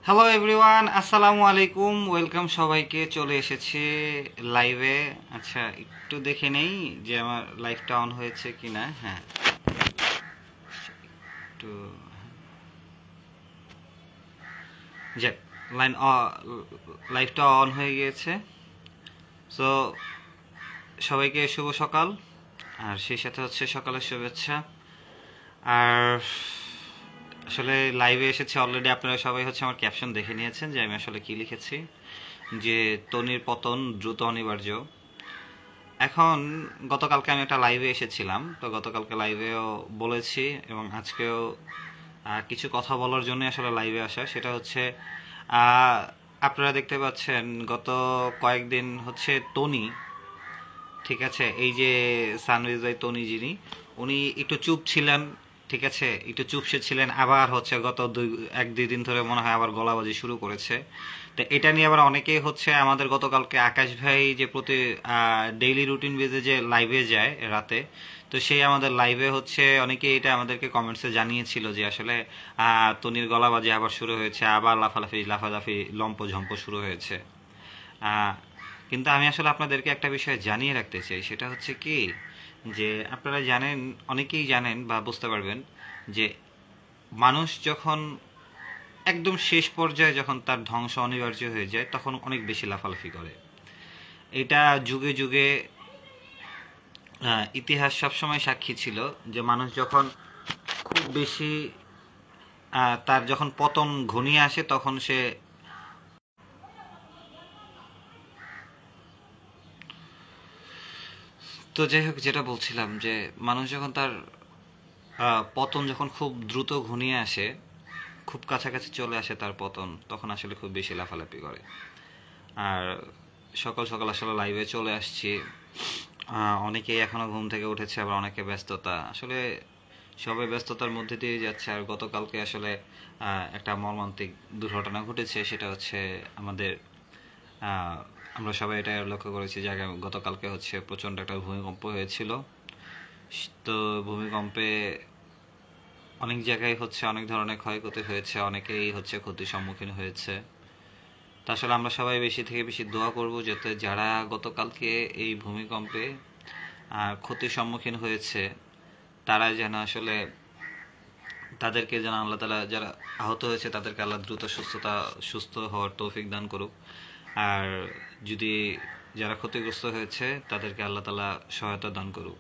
Hello everyone, আসসালামু আলাইকুম। Welcome সবাইকে। চলে এসেছি লাইভে। আচ্ছা, একটু দেখে নেই যে আমার লাইভটা অন হয়েছে কিনা। হ্যাঁ, একটু যাক, লাইন লাইভটা অন হয়ে গিয়েছে। সো সবাইকে শুভ সকাল, আর সেই সাথে হচ্ছে সকালের শুভেচ্ছা। আর আসলে লাইভে এসেছে অলরেডি, আপনারা সবাই হচ্ছে আমার ক্যাপশন দেখে নিয়েছেন যে আমি আসলে কি লিখেছি, যে তনির পতন দ্রুত অনিবার্য। এখন গতকালকে আমি একটা লাইভে এসেছিলাম, তো গতকালকে লাইভেও বলেছি এবং আজকেও কিছু কথা বলার জন্য আসলে লাইভে আসা। সেটা হচ্ছে আহ, আপনারা দেখতে পাচ্ছেন গত কয়েকদিন হচ্ছে টনি, ঠিক আছে, এই যে সানরাইজ বাই টনি যিনি, উনি একটু চুপ ছিলেন, ঠিক আছে, একটু চুপসে ছিলেন। আবার হচ্ছে গত এক দুই দিন ধরে মনে হয় আবার গলাবাজি শুরু করেছে। তো এটা নিয়ে আবার অনেকেই হচ্ছে আমাদের গতকালকে আকাশ ভাই যে প্রতি ডেইলি রুটিন বেজে যে লাইভে যায় রাতে, তো সেই আমাদের লাইভে হচ্ছে অনেকে এটা আমাদেরকে কমেন্টসে জানিয়েছিল যে আসলে তনির গলাবাজি আবার শুরু হয়েছে, আবার লাফালাফি লাফালাফি লম্প ঝম্প শুরু হয়েছে। আহ, কিন্তু আমি আসলে আপনাদেরকে একটা বিষয় জানিয়ে রাখতে চাই, সেটা হচ্ছে কি, যে আপনারা জানেন, অনেকেই জানেন বা বুঝতে পারবেন, যে মানুষ যখন একদম শেষ পর্যায়ে যখন তার ধ্বংস অনিবার্য হয়ে যায় তখন অনেক বেশি লাফালাফি করে। এটা যুগে যুগে ইতিহাস সবসময় সাক্ষী ছিল যে মানুষ যখন খুব বেশি তার যখন পতন ঘনিয়ে আসে তখন সে, তো যাই হোক, যেটা বলছিলাম যে মানুষ যখন তার পতন যখন খুব দ্রুত ঘনিয়ে আসে, খুব কাছাকাছি চলে আসে তার পতন, তখন আসলে খুব বেশি লাফালাফি করে। আর সকাল সকাল আসলে লাইভে চলে আসছি। অনেকেই এখনো ঘুম থেকে উঠেছে, আবার অনেকে ব্যস্ততা, আসলে সবাই ব্যস্ততার মধ্যে দিয়ে যাচ্ছে। আর গতকালকে আসলে একটা মর্মান্তিক দুর্ঘটনা ঘটেছে, সেটা হচ্ছে আমাদের, আমরা সবাই এটা লক্ষ্য করেছি যে গতকালকে হচ্ছে প্রচণ্ড একটা ভূমিকম্প হয়েছিল। তো ভূমিকম্পে অনেক জায়গায় হচ্ছে অনেক ধরনের ক্ষয়ক্ষতি হয়েছে, অনেকেই হচ্ছে ক্ষতির সম্মুখীন হয়েছে। তা আসলে আমরা সবাই বেশি থেকে বেশি দোয়া করব যাতে যারা গতকালকে এই ভূমিকম্পে ক্ষতির সম্মুখীন হয়েছে, তারা যেন আসলে, তাদেরকে যেন আল্লাহ তালা, যারা আহত হয়েছে তাদেরকে আল্লাহ দ্রুত সুস্থ হওয়ার তৌফিক দান করুক। আর যদি যারা ক্ষতিগ্রস্ত হয়েছে তাদেরকে আল্লাহ তালা সহায়তা দান করুক।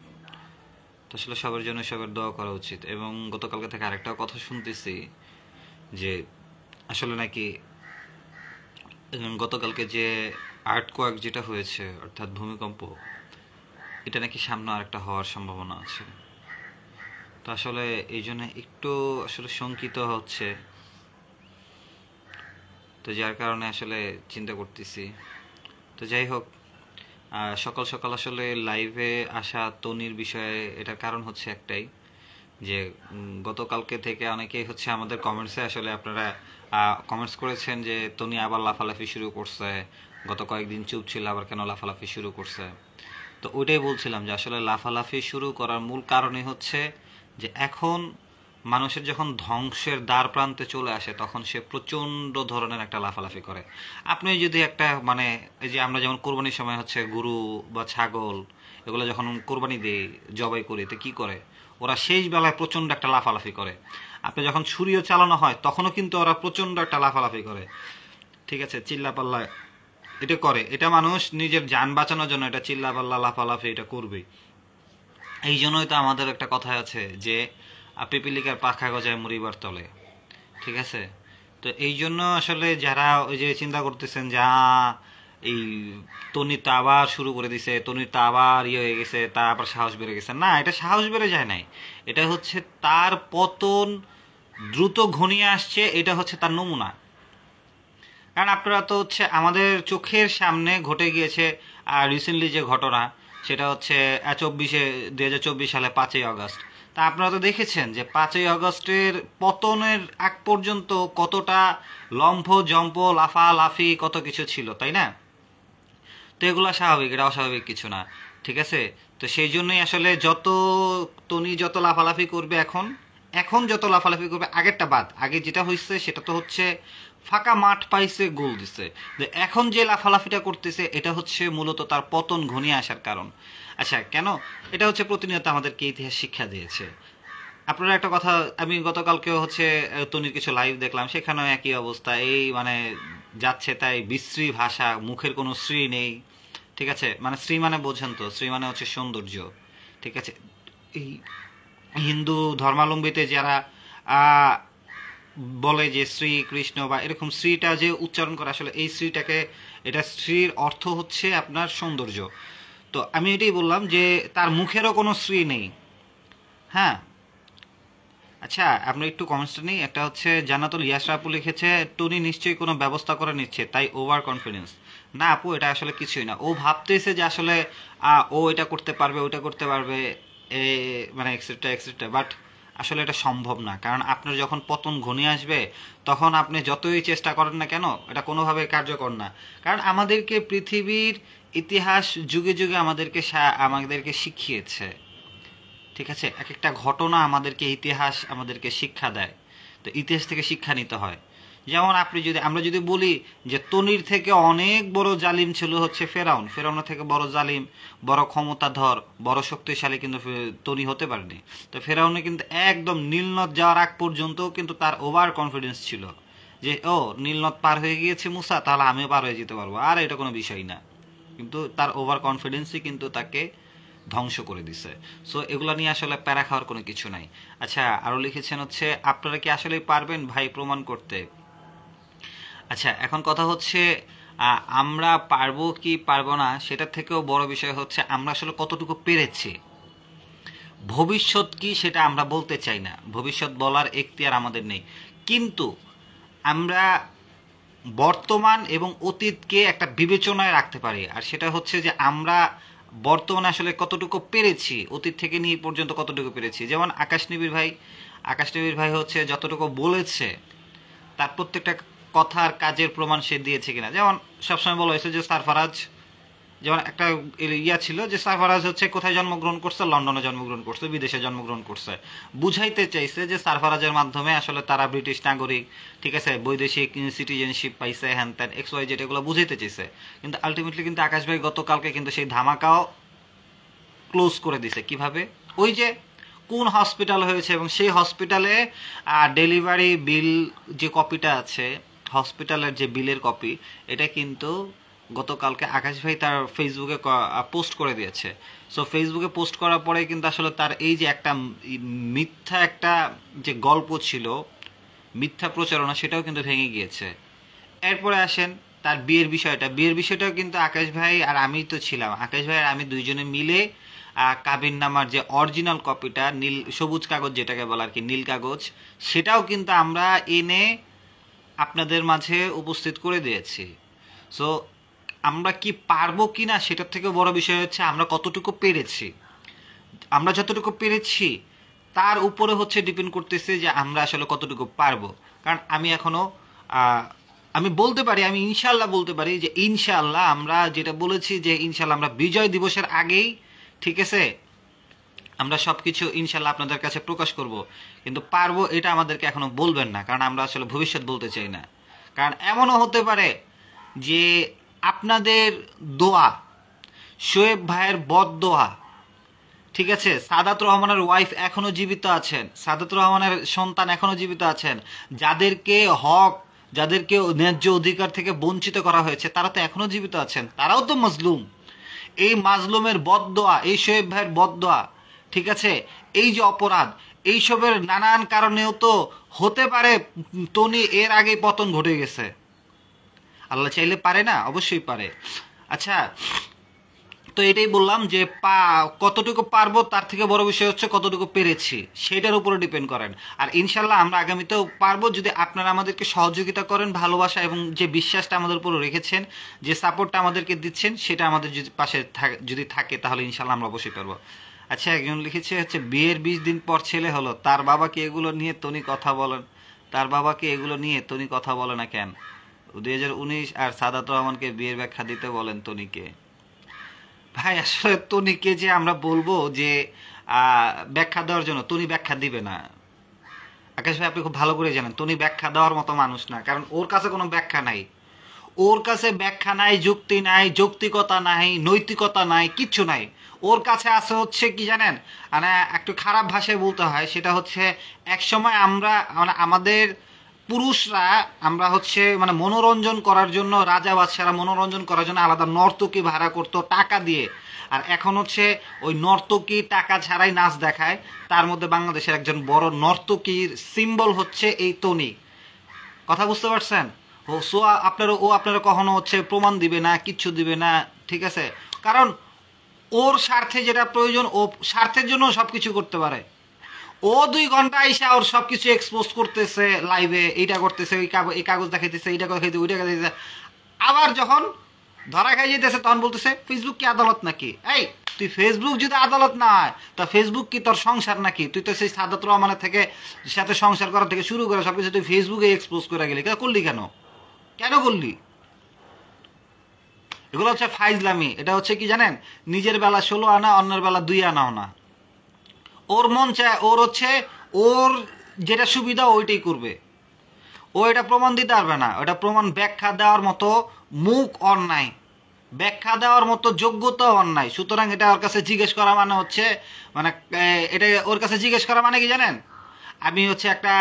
তো আসলে সবার জন্য সবার দোয়া করা উচিত। এবং গতকালকে থেকে আরেকটা কথা শুনতেছি যে আসলে নাকি গতকালকে যে আর্থকোয়াক যেটা হয়েছে, অর্থাৎ ভূমিকম্প, এটা নাকি সামনে আরেকটা হওয়ার সম্ভাবনা আছে। তো আসলে এই জন্য একটু আসলে শঙ্কিত হচ্ছে, তো যার কারণে আসলে চিন্তা করতেছি। তো যাই হোক, সকাল সকাল আসলে লাইভে আসা তনির বিষয়ে, এটার কারণ হচ্ছে একটাই, যে গতকালকে থেকে অনেকেই হচ্ছে আমাদের কমেন্টসে আসলে আপনারা কমেন্টস করেছেন যে তনি আবার লাফালাফি শুরু করছে, গত কয়েকদিন চুপ ছিল, আবার কেন লাফালাফি শুরু করছে। তো ওইটাই বলছিলাম যে আসলে লাফালাফি শুরু করার মূল কারণই হচ্ছে যে এখন মানুষের যখন ধ্বংসের দ্বার প্রান্তে চলে আসে তখন সে প্রচণ্ড ধরনের একটা লাফালাফি করে। আপনি যদি একটা, মানে এই যে আমরা যেমন কোরবানির সময় হচ্ছে গরু বা ছাগল এগুলো যখন কোরবানি দিই, জবাই করি, তো কী করে ওরা শেষ বেলায় প্রচণ্ড একটা লাফালাফি করে। আপনি যখন ছুরিও চালানো হয় তখনও কিন্তু ওরা প্রচণ্ড একটা লাফালাফি করে, ঠিক আছে, চিল্লাপাল্লা এটা করে। এটা মানুষ নিজের যান বাঁচানোর জন্য এটা চিল্লাপাল্লা লাফালাফি এটা করবেই। এই জন্যই তো আমাদের একটা কথা আছে যে পিপিলিকার পাখা গজায় মরিবার তলে, ঠিক আছে। তো এই জন্য আসলে যারা ওই যে চিন্তা করতেছেন যে এই তনির তো আবার শুরু করে দিছে, তনির তো আবার ইয়ে হয়ে গেছে, তা আবার সাহস বেড়ে গেছে, না, এটা সাহস বেড়ে যায় নাই, এটা হচ্ছে তার পতন দ্রুত ঘনিয়ে আসছে, এটা হচ্ছে তার নমুনা। কারণ আপনারা তো হচ্ছে আমাদের চোখের সামনে ঘটে গিয়েছে রিসেন্টলি যে ঘটনা, সেটা হচ্ছে 2024 সালে 5ই আগস্ট। তা আপনারা তো দেখেছেন যে 5ই আগস্টের পতনের আগ পর্যন্ত কতটা লম্ফ জম্প লাফালাফি কত কিছু ছিল, তাই না? তো এগুলো স্বাভাবিক, এটা অস্বাভাবিক কিছু না, ঠিক আছে। তো সেই জন্যই আসলে যত তনি যত লাফালাফি করবে এখন, এখন যত লাফালাফি করবে আগেরটা বাদ, আগে যেটা হয়েছে সেটা তো হচ্ছে ফাঁকা মাঠ পাইছে, গোল দিছে। এখন যে লাফালাফিটা করতেছে এটা হচ্ছে মূলত তার পতন ঘনিয়ে আসার কারণ। আচ্ছা কেন? এটা হচ্ছে প্রতিনিয়ত আমাদেরকে ইতিহাস শিক্ষা দিয়েছে। আপনারা একটা কথা, আমি গতকালকেও হচ্ছে তনির কিছু লাইভ দেখলাম, সেখানেও একই অবস্থা। এই মানে যাচ্ছে তাই বিশ্রী ভাষা, মুখের কোনো শ্রী নেই। ঠিক আছে, মানে শ্রী মানে বোঝেন তো, শ্রী মানে হচ্ছে সৌন্দর্য। ঠিক আছে, এই হিন্দু ধর্মাবলম্বীতে যারা আহ, বলে যে শ্রী কৃষ্ণ বা এরকম শ্রীটা যে উচ্চারণ করে, আসলে এই শ্রীটাকে, এটা শ্রীর অর্থ হচ্ছে আপনার সৌন্দর্য। তো আমি এটাই বললাম যে তার মুখেরও কোনো শ্রী নেই। হ্যাঁ, আচ্ছা আমরা একটু কমেন্টসটা নিই। একটা হচ্ছে জান্নাতুল ইয়াসরা আপু লিখেছে, টনি নিশ্চয়ই কোনো ব্যবস্থা করে নিচ্ছে তাই ওভার কনফিডেন্স। না আপু, এটা আসলে কিছুই না। ও ভাবতেছে যে আসলে ও এটা করতে পারবে, ওটা করতে পারবে, এ মানে এক্সেট্রা এক্সেট্রা, বাট আসলে এটা সম্ভব না। কারণ আপনার যখন পতন ঘনিয়ে আসবে তখন আপনি যতই চেষ্টা করেন না কেন, এটা কোনোভাবে কার্যকর না। কারণ আমাদেরকে পৃথিবীর ইতিহাস যুগে যুগে আমাদেরকে শিখিয়েছে। ঠিক আছে, এক একটা ঘটনা আমাদেরকে, ইতিহাস আমাদেরকে শিক্ষা দেয়। তো ইতিহাস থেকে শিক্ষা নিতে হয়। যেমন আমরা যদি বলি যে তনির থেকে অনেক বড় জালিম ছিল হচ্ছে ফেরাউন, ফেরাউনের থেকে বড় জালিম, বড় ক্ষমতাধর, বড় শক্তিশালী কিন্তু তনি হতে পারেনি। তো ফেরাউনে কিন্তু একদম নীলনদ যাওয়ার আগ পর্যন্ত কিন্তু তার ওভার কনফিডেন্স ছিল যে ও নীলনদ পার হয়ে গিয়েছে মুসা, তাহলে আমিও পার হয়ে যেতে পারবো, আর এটা কোনো বিষয় না। কিন্তু তার ওভার কনফিডেন্সই কিন্তু তাকে ধ্বংস করে দিছে। সো এগুলা নিয়ে আসলে প্যারা খাওয়ার কোনো কিছু নাই। আচ্ছা আরো লিখেছেন হচ্ছে, আপনারা কি আসলে পারবেন ভাই প্রমাণ করতে? আচ্ছা এখন কথা হচ্ছে আমরা পারবো কি পারবো না সেটার থেকেও বড় বিষয় হচ্ছে আমরা আসলে কতটুকু পেরেছি। ভবিষ্যৎ কি সেটা আমরা বলতে চাই না, ভবিষ্যৎ বলার এখতিয়ার আমাদের নেই। কিন্তু আমরা বর্তমান এবং অতীতকে একটা বিবেচনায় রাখতে পারি। আর সেটা হচ্ছে যে আমরা বর্তমানে আসলে কতটুকু পেরেছি, অতীত থেকে নিয়ে পর্যন্ত কতটুকু পেরেছি। যেমন আকাশ নবীর ভাই হচ্ছে যতটুকু বলেছে তার প্রত্যেকটা কথার কাজের প্রমাণ সে দিয়েছে কিনা। যেমন সবসময় বলা হয়েছে যে সারফারাজ, যেমন একটা ছিল যে সারফারাজ হচ্ছে কোথায় জন্মগ্রহণ করছে, লন্ডনে জন্মগ্রহণ করছে, বিদেশে জন্মগ্রহণ করছে। বুঝাইতে চাইছে যে সারফারাজের মাধ্যমে আসলে তারা ব্রিটিশ নাগরিক, ঠিক আছে, বৈদেশিক সিটিজেনশিপ পাইছে, হ্যান ত্যান এক্স ওয়াই যেটা, এগুলো বুঝাইতে চাইছে। কিন্তু আলটিমেটলি কিন্তু আকাশ ভাই গতকালকে কিন্তু সেই ধামাকাও ক্লোজ করে দিছে। কিভাবে? ওই যে কোন হসপিটাল হয়েছে এবং সেই হসপিটালে ডেলিভারি বিল যে কপিটা আছে, হসপিটালের যে বিলের কপি, এটা কিন্তু গতকালকে আকাশ ভাই তার ফেসবুকে পোস্ট করে দিয়েছে। সো ফেসবুকে পোস্ট করার পরে কিন্তু আসলে তার এই যে একটা মিথ্যা একটা যে গল্প ছিল, মিথ্যা প্রচারণা, সেটাও কিন্তু ভেঙে গিয়েছে। এরপরে আসেন তার বিয়ের বিষয়টাও কিন্তু আকাশ ভাই আর আমি তো ছিলাম, আকাশ ভাই আর আমি দুইজনে মিলে কাবিন নামার যে অরিজিনাল কপিটা, নীল সবুজ কাগজ যেটাকে বলা আর কি, নীল কাগজ, সেটাও কিন্তু আমরা এনে আপনাদের মাঝে উপস্থিত করে দিয়েছি। সো আমরা কি পারবো কি না সেটার থেকে বড় বিষয় হচ্ছে আমরা কতটুকু পেরেছি। আমরা যতটুকু পেরেছি তার উপরে হচ্ছে ডিপেন্ড করতেছে যে আমরা আসলে কতটুকু পারবো। কারণ আমি এখনো আমি বলতে পারি, আমি ইনশাল্লাহ বলতে পারি যে ইনশাল্লাহ আমরা যেটা বলেছি যে ইনশাল্লাহ আমরা বিজয় দিবসের আগেই, ঠিক আছে, আমরা সবকিছু ইনশাল্লাহ আপনাদের কাছে প্রকাশ করব। কিন্তু পারবো এটা আমাদেরকে এখনো বলবেন না, কারণ আমরা আসলে ভবিষ্যৎ বলতে চাই না। কারণ এমনও হতে পারে যে আপনাদের দোয়া, শোয়েব ভাইয়ের বদদোয়া, ঠিক আছে, সাদাত রহমানের ওয়াইফ এখনো জীবিত আছেন, সাদাত রহমানের সন্তান এখনো জীবিত আছেন, যাদেরকে হক, যাদেরকে ন্যায্য অধিকার থেকে বঞ্চিত করা হয়েছে তারা তো এখনো জীবিত আছেন, তারাও তো মাজলুম। এই মাজলুমের বদদোয়া, এই শোয়েব ভাইয়ের বদদোয়া, ঠিক আছে, এই যে অপরাধ, এইসবের নানান কারণেও তো হতে পারে তনি এর আগেই পতন ঘটে গেছে। আল্লাহ চাইলে পারে না? অবশ্যই পারে। আচ্ছা, তো এটাই বললাম যে কতটুকু পারবো তার থেকে বড় বিষয় হচ্ছে কতটুকু পেরেছি, সেটার উপরে ডিপেন্ড করেন। আর ইনশাল্লাহ আমরা আগামীতেও পারবো যদি আপনারা আমাদেরকে সহযোগিতা করেন, ভালোবাসা এবং যে বিশ্বাসটা আমাদের উপর রেখেছেন, যে সাপোর্টটা আমাদেরকে দিচ্ছেন, সেটা আমাদের যদি পাশে যদি থাকে তাহলে ইনশাল্লাহ আমরা অবশ্যই পারবো। আচ্ছা একজন লিখেছে হচ্ছে বিয়ের 20 দিন পর ছেলে হলো, তার বাবাকে এগুলো নিয়ে তনি কথা বলেন, তার বাবাকে এগুলো নিয়ে তনি কথা বলে না কেন? 2019 আর সাদাত রহমানকে বিয়ের ব্যাখ্যা দিতে বলেন তনিকে। ভাই আসলে তনিকে যে আমরা বলবো যে ব্যাখ্যা দেওয়ার জন্য, তনি ব্যাখ্যা দিবে না। আকাশ ভাই আপনি খুব ভালো করে জানেন তনি ব্যাখ্যা দেওয়ার মতো মানুষ না, কারণ ওর কাছে কোনো ব্যাখ্যা নাই। ওর কাছে ব্যাখ্যা নাই, যুক্তি নাই, যৌক্তিকতা নাই, নৈতিকতা নাই, কিচ্ছু নাই। ওর কাছে আছে হচ্ছে কি জানেন, মানে একটু খারাপ ভাষায় বলতে হয়, সেটা হচ্ছে একসময় আমরা মানে আমাদের পুরুষরা আমরা হচ্ছে মানে মনোরঞ্জন করার জন্য, রাজা বাদশারা মনোরঞ্জন করার জন্য আলাদা নর্তকী ভাড়া করতো টাকা দিয়ে। আর এখন হচ্ছে ওই নর্তকী টাকা ছাড়াই নাচ দেখায়। তার মধ্যে বাংলাদেশের একজন বড় নর্তকীর সিম্বল হচ্ছে এই তনি। কথা বুঝতে পারছেন? ও আপনারা কখনো হচ্ছে প্রমাণ দিবে না, কিচ্ছু দিবে না, ঠিক আছে? কারণ ওর স্বার্থে যেটা প্রয়োজন, ও স্বার্থের জন্য সব কিছু করতে পারে। ও 2 ঘন্টা আইসা ওর সব কিছু এক্সপোজ করতেছে লাইভে, এইটা করতেছে, এই কাগজ দেখাইতেছে, এইটা দেখাইতে, ওইটা দেখাইতেছে। আবার যখন ধরা খাই যেতেছে তখন বলতেছে ফেসবুক কি আদালত নাকি? এই তুই ফেসবুক যদি আদালত না হয় তা ফেসবুক কি তোর সংসার নাকি? তুই তো সেই সাদাত রহমানের থেকে সাথে সংসার করার থেকে শুরু করে সবকিছু তুই ফেসবুকে এক্সপোজ করে গেলি, করলি কেন? কেন করলি? এগুলো হচ্ছে ফাইজলামি। এটা হচ্ছে কি জানেন, নিজের বেলা 16 আনা, অন্যের বেলা 2 আনাও না। ওর মন চায়, ওর হচ্ছে ওর যেটা সুবিধা ওইটাই করবে। ও এটা প্রমাণ দিতে পারবে না, ওটা প্রমাণ ব্যাখ্যা দেওয়ার মতো মুখ ওর নাই, ব্যাখ্যা দেওয়ার মতো যোগ্যতা ওর নাই। সুতরাং এটা ওর কাছে জিজ্ঞেস করা মানে হচ্ছে মানে এটা ওর কাছে জিজ্ঞেস করা মানে কি জানেন, আমি হচ্ছে একটা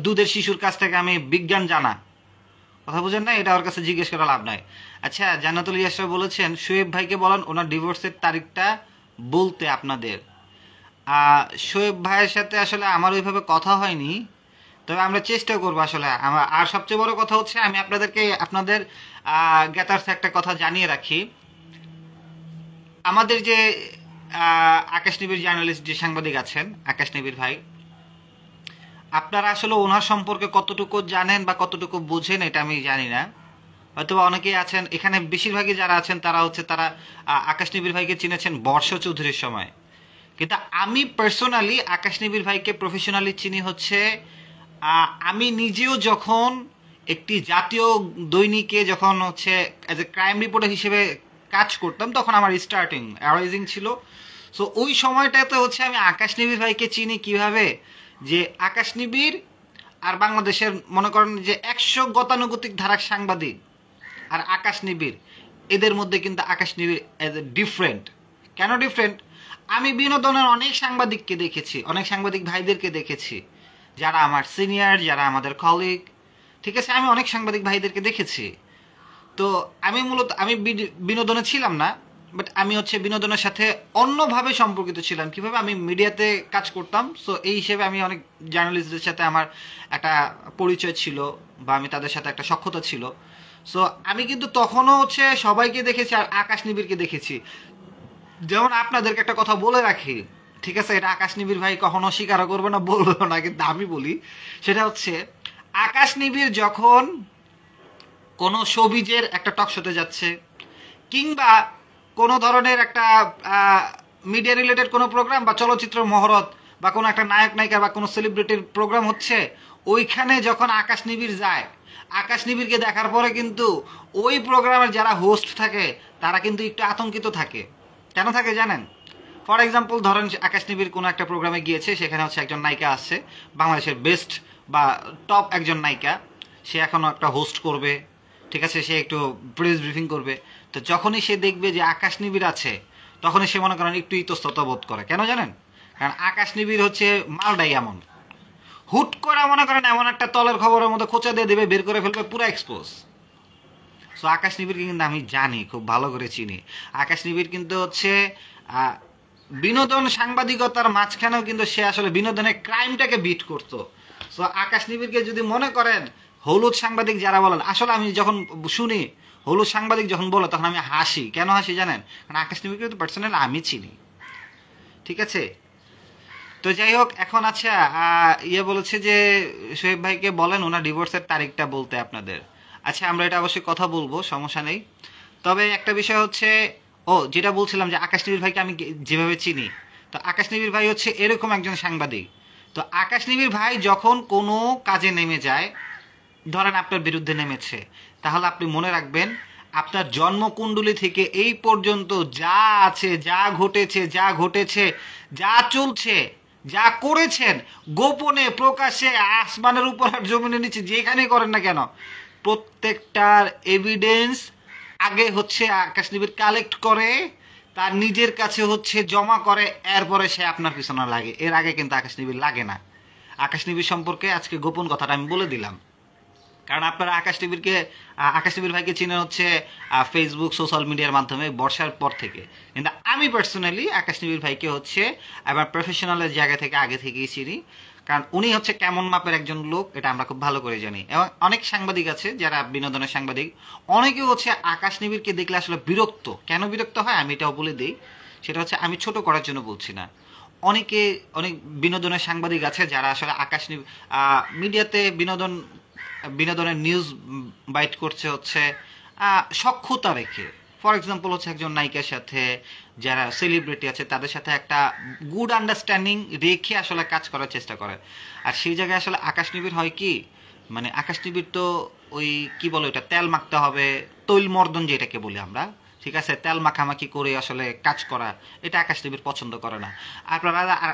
দুধের শিশুর কাছ থেকে আমি বিজ্ঞান জানা। কথা বুঝেন না? এটা ওর কাছে জিজ্ঞেস করা লাভ নাই। আচ্ছা, জান্নাতুল ইয়াসরা বলেছেন শোয়েব ভাইকে বলেন ওনার ডিভোর্সের তারিখটা বলতে আপনাদের। শোয়েব ভাইয়ের সাথে আসলে আমার ওইভাবে কথা হয়নি, তবে আমরা চেষ্টা করবো আসলে। আর সবচেয়ে বড় কথা হচ্ছে আমি আপনাদেরকে আপনাদের জ্ঞাতার্থে একটা কথা জানিয়ে রাখি। আমাদের যে আকাশ নিবিড় জার্নালিস্ট যে সাংবাদিক আছেন আকাশ নিবিড় ভাই, আপনারা আসলে ওনার সম্পর্কে কতটুকু জানেন বা কতটুকু বুঝেন এটা আমি জানি না। হয়তো অনেকেই আছেন এখানে, বেশিরভাগই যারা আছেন তারা হচ্ছে তারা আকাশ নিবিড় ভাইকে চিনেছেন বর্ষ চৌধুরীর সময়। কিন্তু আমি পার্সোনালি আকাশ নিবিড় ভাইকে প্রফেশনালি চিনি হচ্ছে আমি নিজেও যখন একটি জাতীয় দৈনিকে যখন হচ্ছে অ্যাজ এ ক্রাইম রিপোর্টার হিসেবে কাজ করতাম, তখন আমার স্টার্টিং অ্যারাইজিং ছিল। সো ওই সময়টাতে হচ্ছে আমি আকাশ নিবিড় ভাইকে চিনি কিভাবে, যে আকাশ নিবিড় আর বাংলাদেশের মনে করেন যে 100 গতানুগতিক ধারার সাংবাদিক আর আকাশ নিবিড়, এদের মধ্যে কিন্তু আকাশ নিবিড় এজ এ ডিফারেন্ট। কেন ডিফারেন্ট? আমি বিনোদনের অনেক সাংবাদিককে দেখেছি, অনেক সাংবাদিক ভাইদেরকে দেখেছি যারা আমার সিনিয়র, যারা আমাদের কলিগ, ঠিক আছে? আমি অনেক সাংবাদিক ভাইদেরকে দেখেছি। তো আমি বিনোদনে ছিলাম না, বাট আমি হচ্ছে বিনোদনের সাথে অন্যভাবে সম্পর্কিত ছিলাম। কিভাবে? আমি মিডিয়াতে কাজ করতাম। সো এই হিসেবে আমি অনেক জার্নালিস্টদের সাথে আমার একটা পরিচয় ছিল বা আমি তাদের সাথে একটা সখ্যতা ছিল। সো আমি কিন্তু তখনও হচ্ছে সবাইকে দেখেছি আর আকাশ নিবিড়কে দেখেছি। যেমন আপনাদেরকে একটা কথা বলে রাখি, ঠিক আছে? এটা আকাশ নিবিড় ভাই কখনো স্বীকার করবে না, বলবো না, কিন্তু আমি বলি। সেটা হচ্ছে আকাশ নিবিড় যখন কোনো শোবিজের একটা টক শোতে যাচ্ছে কিংবা কোনো ধরনের একটা মিডিয়া রিলেটেড কোনো প্রোগ্রাম বা চলচ্চিত্র মহরত বা কোনো একটা নায়ক নায়িকা বা কোনো সেলিব্রিটির প্রোগ্রাম হচ্ছে, ওইখানে যখন আকাশ নিবিড় যায়, আকাশ নিবিড়কে দেখার পরে কিন্তু ওই প্রোগ্রামের যারা হোস্ট থাকে তারা কিন্তু একটু আতঙ্কিত থাকে। কেন থাকে জানেন? ফর এক্সাম্পল ধরেন আকাশ নিবিড় কোনো একটা প্রোগ্রামে গিয়েছে, সেখানে হচ্ছে একজন নায়িকা আসছে, বাংলাদেশের বেস্ট বা টপ একজন নায়িকা, সে এখনও একটা হোস্ট করবে, ঠিক আছে? সে একটু প্রেস ব্রিফিং করবে। তো যখনই সে দেখবে যে আকাশ নিবিড় আছে, তখনই সে মনে করেন একটু ইতস্তত বোধ করে। কেন জানেন? কারণ আকাশ নিবিড় হচ্ছে মালটাই এমন, হুট করে মনে করেন এমন একটা তলের খবরের মধ্যে খোঁচা দিয়ে দেবে, বের করে ফেলবে, পুরো এক্সপোজ। সো আকাশ নিবিড়কে কিন্তু আমি জানি, খুব ভালো করে চিনি। আকাশ নিবিড় কিন্তু হচ্ছে বিনোদন সাংবাদিকতার মাঝখানেও কিন্তু সে আসলে বিনোদনের ক্রাইমটাকে বিট করতো। সো আকাশ নিবিড়কে যদি মনে করেন হলুদ সাংবাদিক যারা বলেন, আসলে আমি যখন শুনি হলুদ সাংবাদিক যখন বলে তখন আমি হাসি। কেন হাসি জানেন? কারণ আকাশ নিবিড়কে কিন্তু পার্সোনালি আমি চিনি, ঠিক আছে? তো যাই হোক, এখন আচ্ছা বলেছে যে শোয়েব ভাইকে বলেন ওনার ডিভোর্সের তারিখটা বলতে আপনাদের। আচ্ছা, আমরা এটা অবশ্যই কথা বলবো, সমস্যা নেই। তবে একটা বিষয় হচ্ছে, যেটা বলছিলাম যে আকাশ নিবিড় ভাইকে আমি যেভাবে চিনি, তো আকাশ নিবিড় ভাই হচ্ছে এরকম একজন সাংবাদিক। তো আকাশ নিবিড় ভাই যখন কোনো কাজে নেমে যায়, ধরেন আপনার বিরুদ্ধে নেমেছে, তাহলে আপনি মনে রাখবেন আপনার জন্মকুণ্ডলী থেকে এই পর্যন্ত যা আছে, যা ঘটেছে, যা চলছে, যা করেছেন গোপনে প্রকাশ্যে আসমানের উপর আর জমিনের নিচে যেখানে করেন না কেন, প্রত্যেকটার এভিডেন্স আগে হচ্ছে আকাশ নিবিড় কালেক্ট করে, তার নিজের কাছে হচ্ছে জমা করে, এরপরে সে আপনার পিছনে লাগে। এর আগে কিন্তু আকাশ নিবিড় লাগে না। আকাশ নিবিড় সম্পর্কে আজকে গোপন কথাটা আমি বলে দিলাম, কারণ আপনারা আকাশ নিবিড় ভাইকে চিনেন হচ্ছে ফেসবুক সোশ্যাল মিডিয়ার মাধ্যমে বর্ষার পর থেকে, কিন্তু আমি পার্সোনালি আকাশ নিবিড় ভাইকে হচ্ছে আমার প্রফেশনালের জায়গা থেকে আগে থেকেই চিনি, কারণ উনি হচ্ছে কেমন মাপের একজন লোক এটা আমরা খুব ভালো করে জানি। এবং অনেক সাংবাদিক আছে যারা বিনোদনের সাংবাদিক, অনেকে হচ্ছে আকাশ নিবিড়কে দেখলে আসলে বিরক্ত। কেন বিরক্ত হয় আমি এটাও বলে দিই, সেটা হচ্ছে আমি ছোট করার জন্য বলছি না। অনেক বিনোদনের সাংবাদিক আছে যারা আসলে মিডিয়াতে বিনোদনের নিউজ বাইট করছে হচ্ছে সক্ষতা রেখে। ফর এক্সাম্পল হচ্ছে একজন নায়িকার সাথে, যারা সেলিব্রিটি আছে তাদের সাথে একটা গুড আন্ডারস্ট্যান্ডিং রেখে আসলে কাজ করার চেষ্টা করে। আর সেই জায়গায় আসলে আকাশ নিবিড় হয় কি, মানে আকাশ নিবিড় তো ওই কি বলে ওটা, তেল মাখতে হবে, তৈল মর্দন যেটাকে বলি আমরা, ঠিক আছে, তেল মাখামাখি করে আসলে কাজ করা, এটা আকাশ নিবিড় পছন্দ করে না।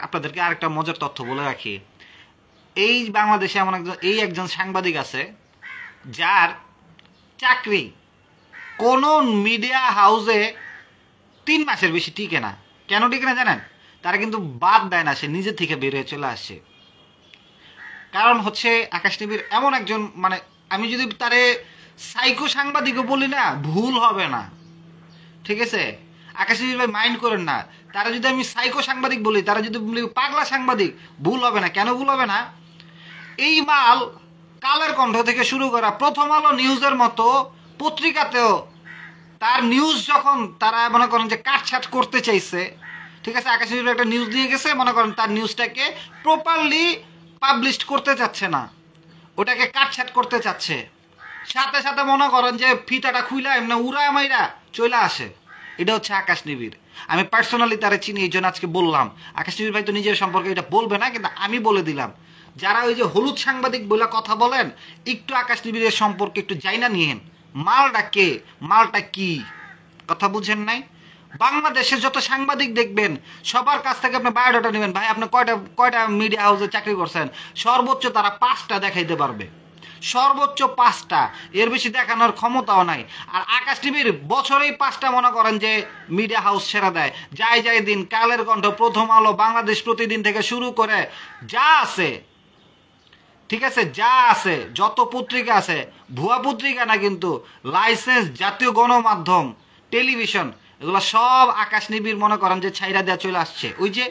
আপনাদেরকে আরেকটা মজার তথ্য বলে রাখি, এই বাংলাদেশে এমন একজন সাংবাদিক আছে যার চাকরি কোন মিডিয়া হাউসে 3 মাসের বেশি টিকে না। কেন টিকে না জানেন? তারা কিন্তু বাদ দেয় না, সে নিজে থেকে বের হয়ে চলে আসছে। কারণ হচ্ছে আকাশ নিবিড় এমন একজন, মানে আমি যদি তারে সাইকো সাংবাদিকও বলি না ভুল হবে না, ঠিক আছে? আকাশ নিবিড় ভাই মাইন্ড করেন না, তারা যদি আমি সাইকো সাংবাদিক বলি, তারা যদি বলি পাগলা সাংবাদিক, ভুল হবে না। কেন ভুল হবে না? এই মাল কালের কণ্ঠ থেকে শুরু করা প্রথম আলো নিউজের মতো পত্রিকাতেও তার নিউজ যখন তারা মনে করেন যে কাটছাট করতে চাইছে, ঠিক আছে, আকাশ নিবিড় একটা নিউজ দিয়ে গেছে, মনে করেন তার নিউজটাকে প্রপারলি পাবলিশ করতে চাচ্ছে না, ওটাকে কাটছাট করতে চাচ্ছে, সাথে সাথে মনে করেন যে ফিতাটা খুইলা এমনি উড়া মাইরা চলে আসে। এটা হচ্ছে আকাশ নিবিড়। আমি পার্সোনালি তারা চিনি, এই জন্য আজকে বললাম। আকাশ নিবিড় ভাই তো নিজের সম্পর্কে এটা বলবে না, কিন্তু আমি বলে দিলাম। যারা ওই যে হলুদ সাংবাদিক বলে কথা বলেন, একটু আকাশ নিবিড়ের সম্পর্কে একটু জাইনা নিয়েন, মালটা কে, মালটা কি, কথা বুঝেন নাই? বাংলাদেশের যত সাংবাদিক দেখবেন সবার কাছ থেকে আপনি বায়োডাটা নেবেন, ভাই আপনি কয়টা মিডিয়া হাউসে চাকরি করছেন, সর্বোচ্চ তারা 5টা দেখাইতে পারবে, সর্বোচ্চ 5টা, এর বেশি দেখানোর ক্ষমতাও নাই। আর আকাশ টিভির বছরেই 5টা মনে করেন যে মিডিয়া হাউস ছেড়ে দেয়, যাই দিন কালের কণ্ঠ, প্রথম আলো, বাংলাদেশ প্রতিদিন থেকে শুরু করে যা আছে, ঠিক আছে, যা আছে যত পত্রিকা আছে, ভুয়া পত্রিকা না কিন্তু, লাইসেন্স, জাতীয় গণমাধ্যম, টেলিভিশন, এগুলো সব আকাশ নিবিড় মনে করেন যে ছাইরা দেওয়া চলে আসছে। ওই যে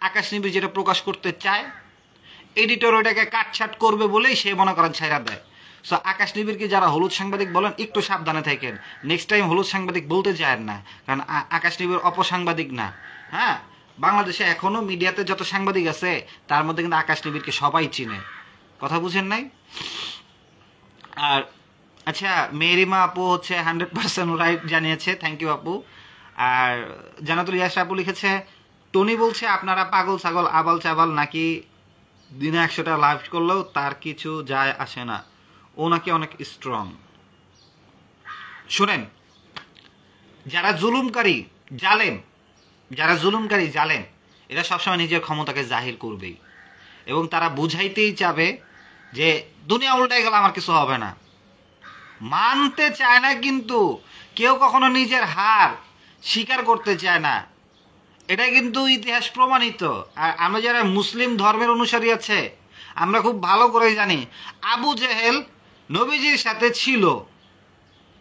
আকাশ নিবিড় যেটা প্রকাশ করতে চায়, এডিটর ওটাকে কাটছাট করবে বলেই সে মনে করেন ছাইরা দেয়। সো আকাশ নিবিড়কে যারা হলুদ সাংবাদিক বলেন একটু সাবধানে থাকেন, নেক্সট টাইম হলুদ সাংবাদিক বলতে যায় না, কারণ আকাশ নিবিড় অপসাংবাদিক না। হ্যাঁ, বাংলাদেশে এখনো মিডিয়াতে যত সাংবাদিক আছে তার মধ্যে কিন্তু আকাশ নিবিড়কে সবাই চিনে, কথা বুঝেন নাই? আর আচ্ছা, মেরিমা আপু হচ্ছে 100% রাইট জানিয়েছে, থ্যাংক ইউ আপু। আর জানাতুল ইয়াসা আপু লিখেছে, টনি বলছে আপনারা পাগল ছাগল আবাল চাবাল, নাকি দিনে 100টা লাইভ করলেও তার কিছু যায় আসে না, ও নাকি অনেক স্ট্রং। শোনেন, যারা জুলুমকারী জালেম, এরা সবসময় নিজের ক্ষমতাকে জাহির করবেই, এবং তারা বুঝাইতেই চাবে যে দুনিয়া উল্টাই গেলে আমার কিছু হবে না। মানতে চায় না, কিন্তু কেউ কখনো নিজের হার স্বীকার করতে চায় না, এটা কিন্তু ইতিহাস প্রমাণিত। আর আমরা যারা মুসলিম ধর্মের অনুসারী আছে, আমরা খুব ভালো করে জানি আবু জেহেল নবীজির সাথে ছিল,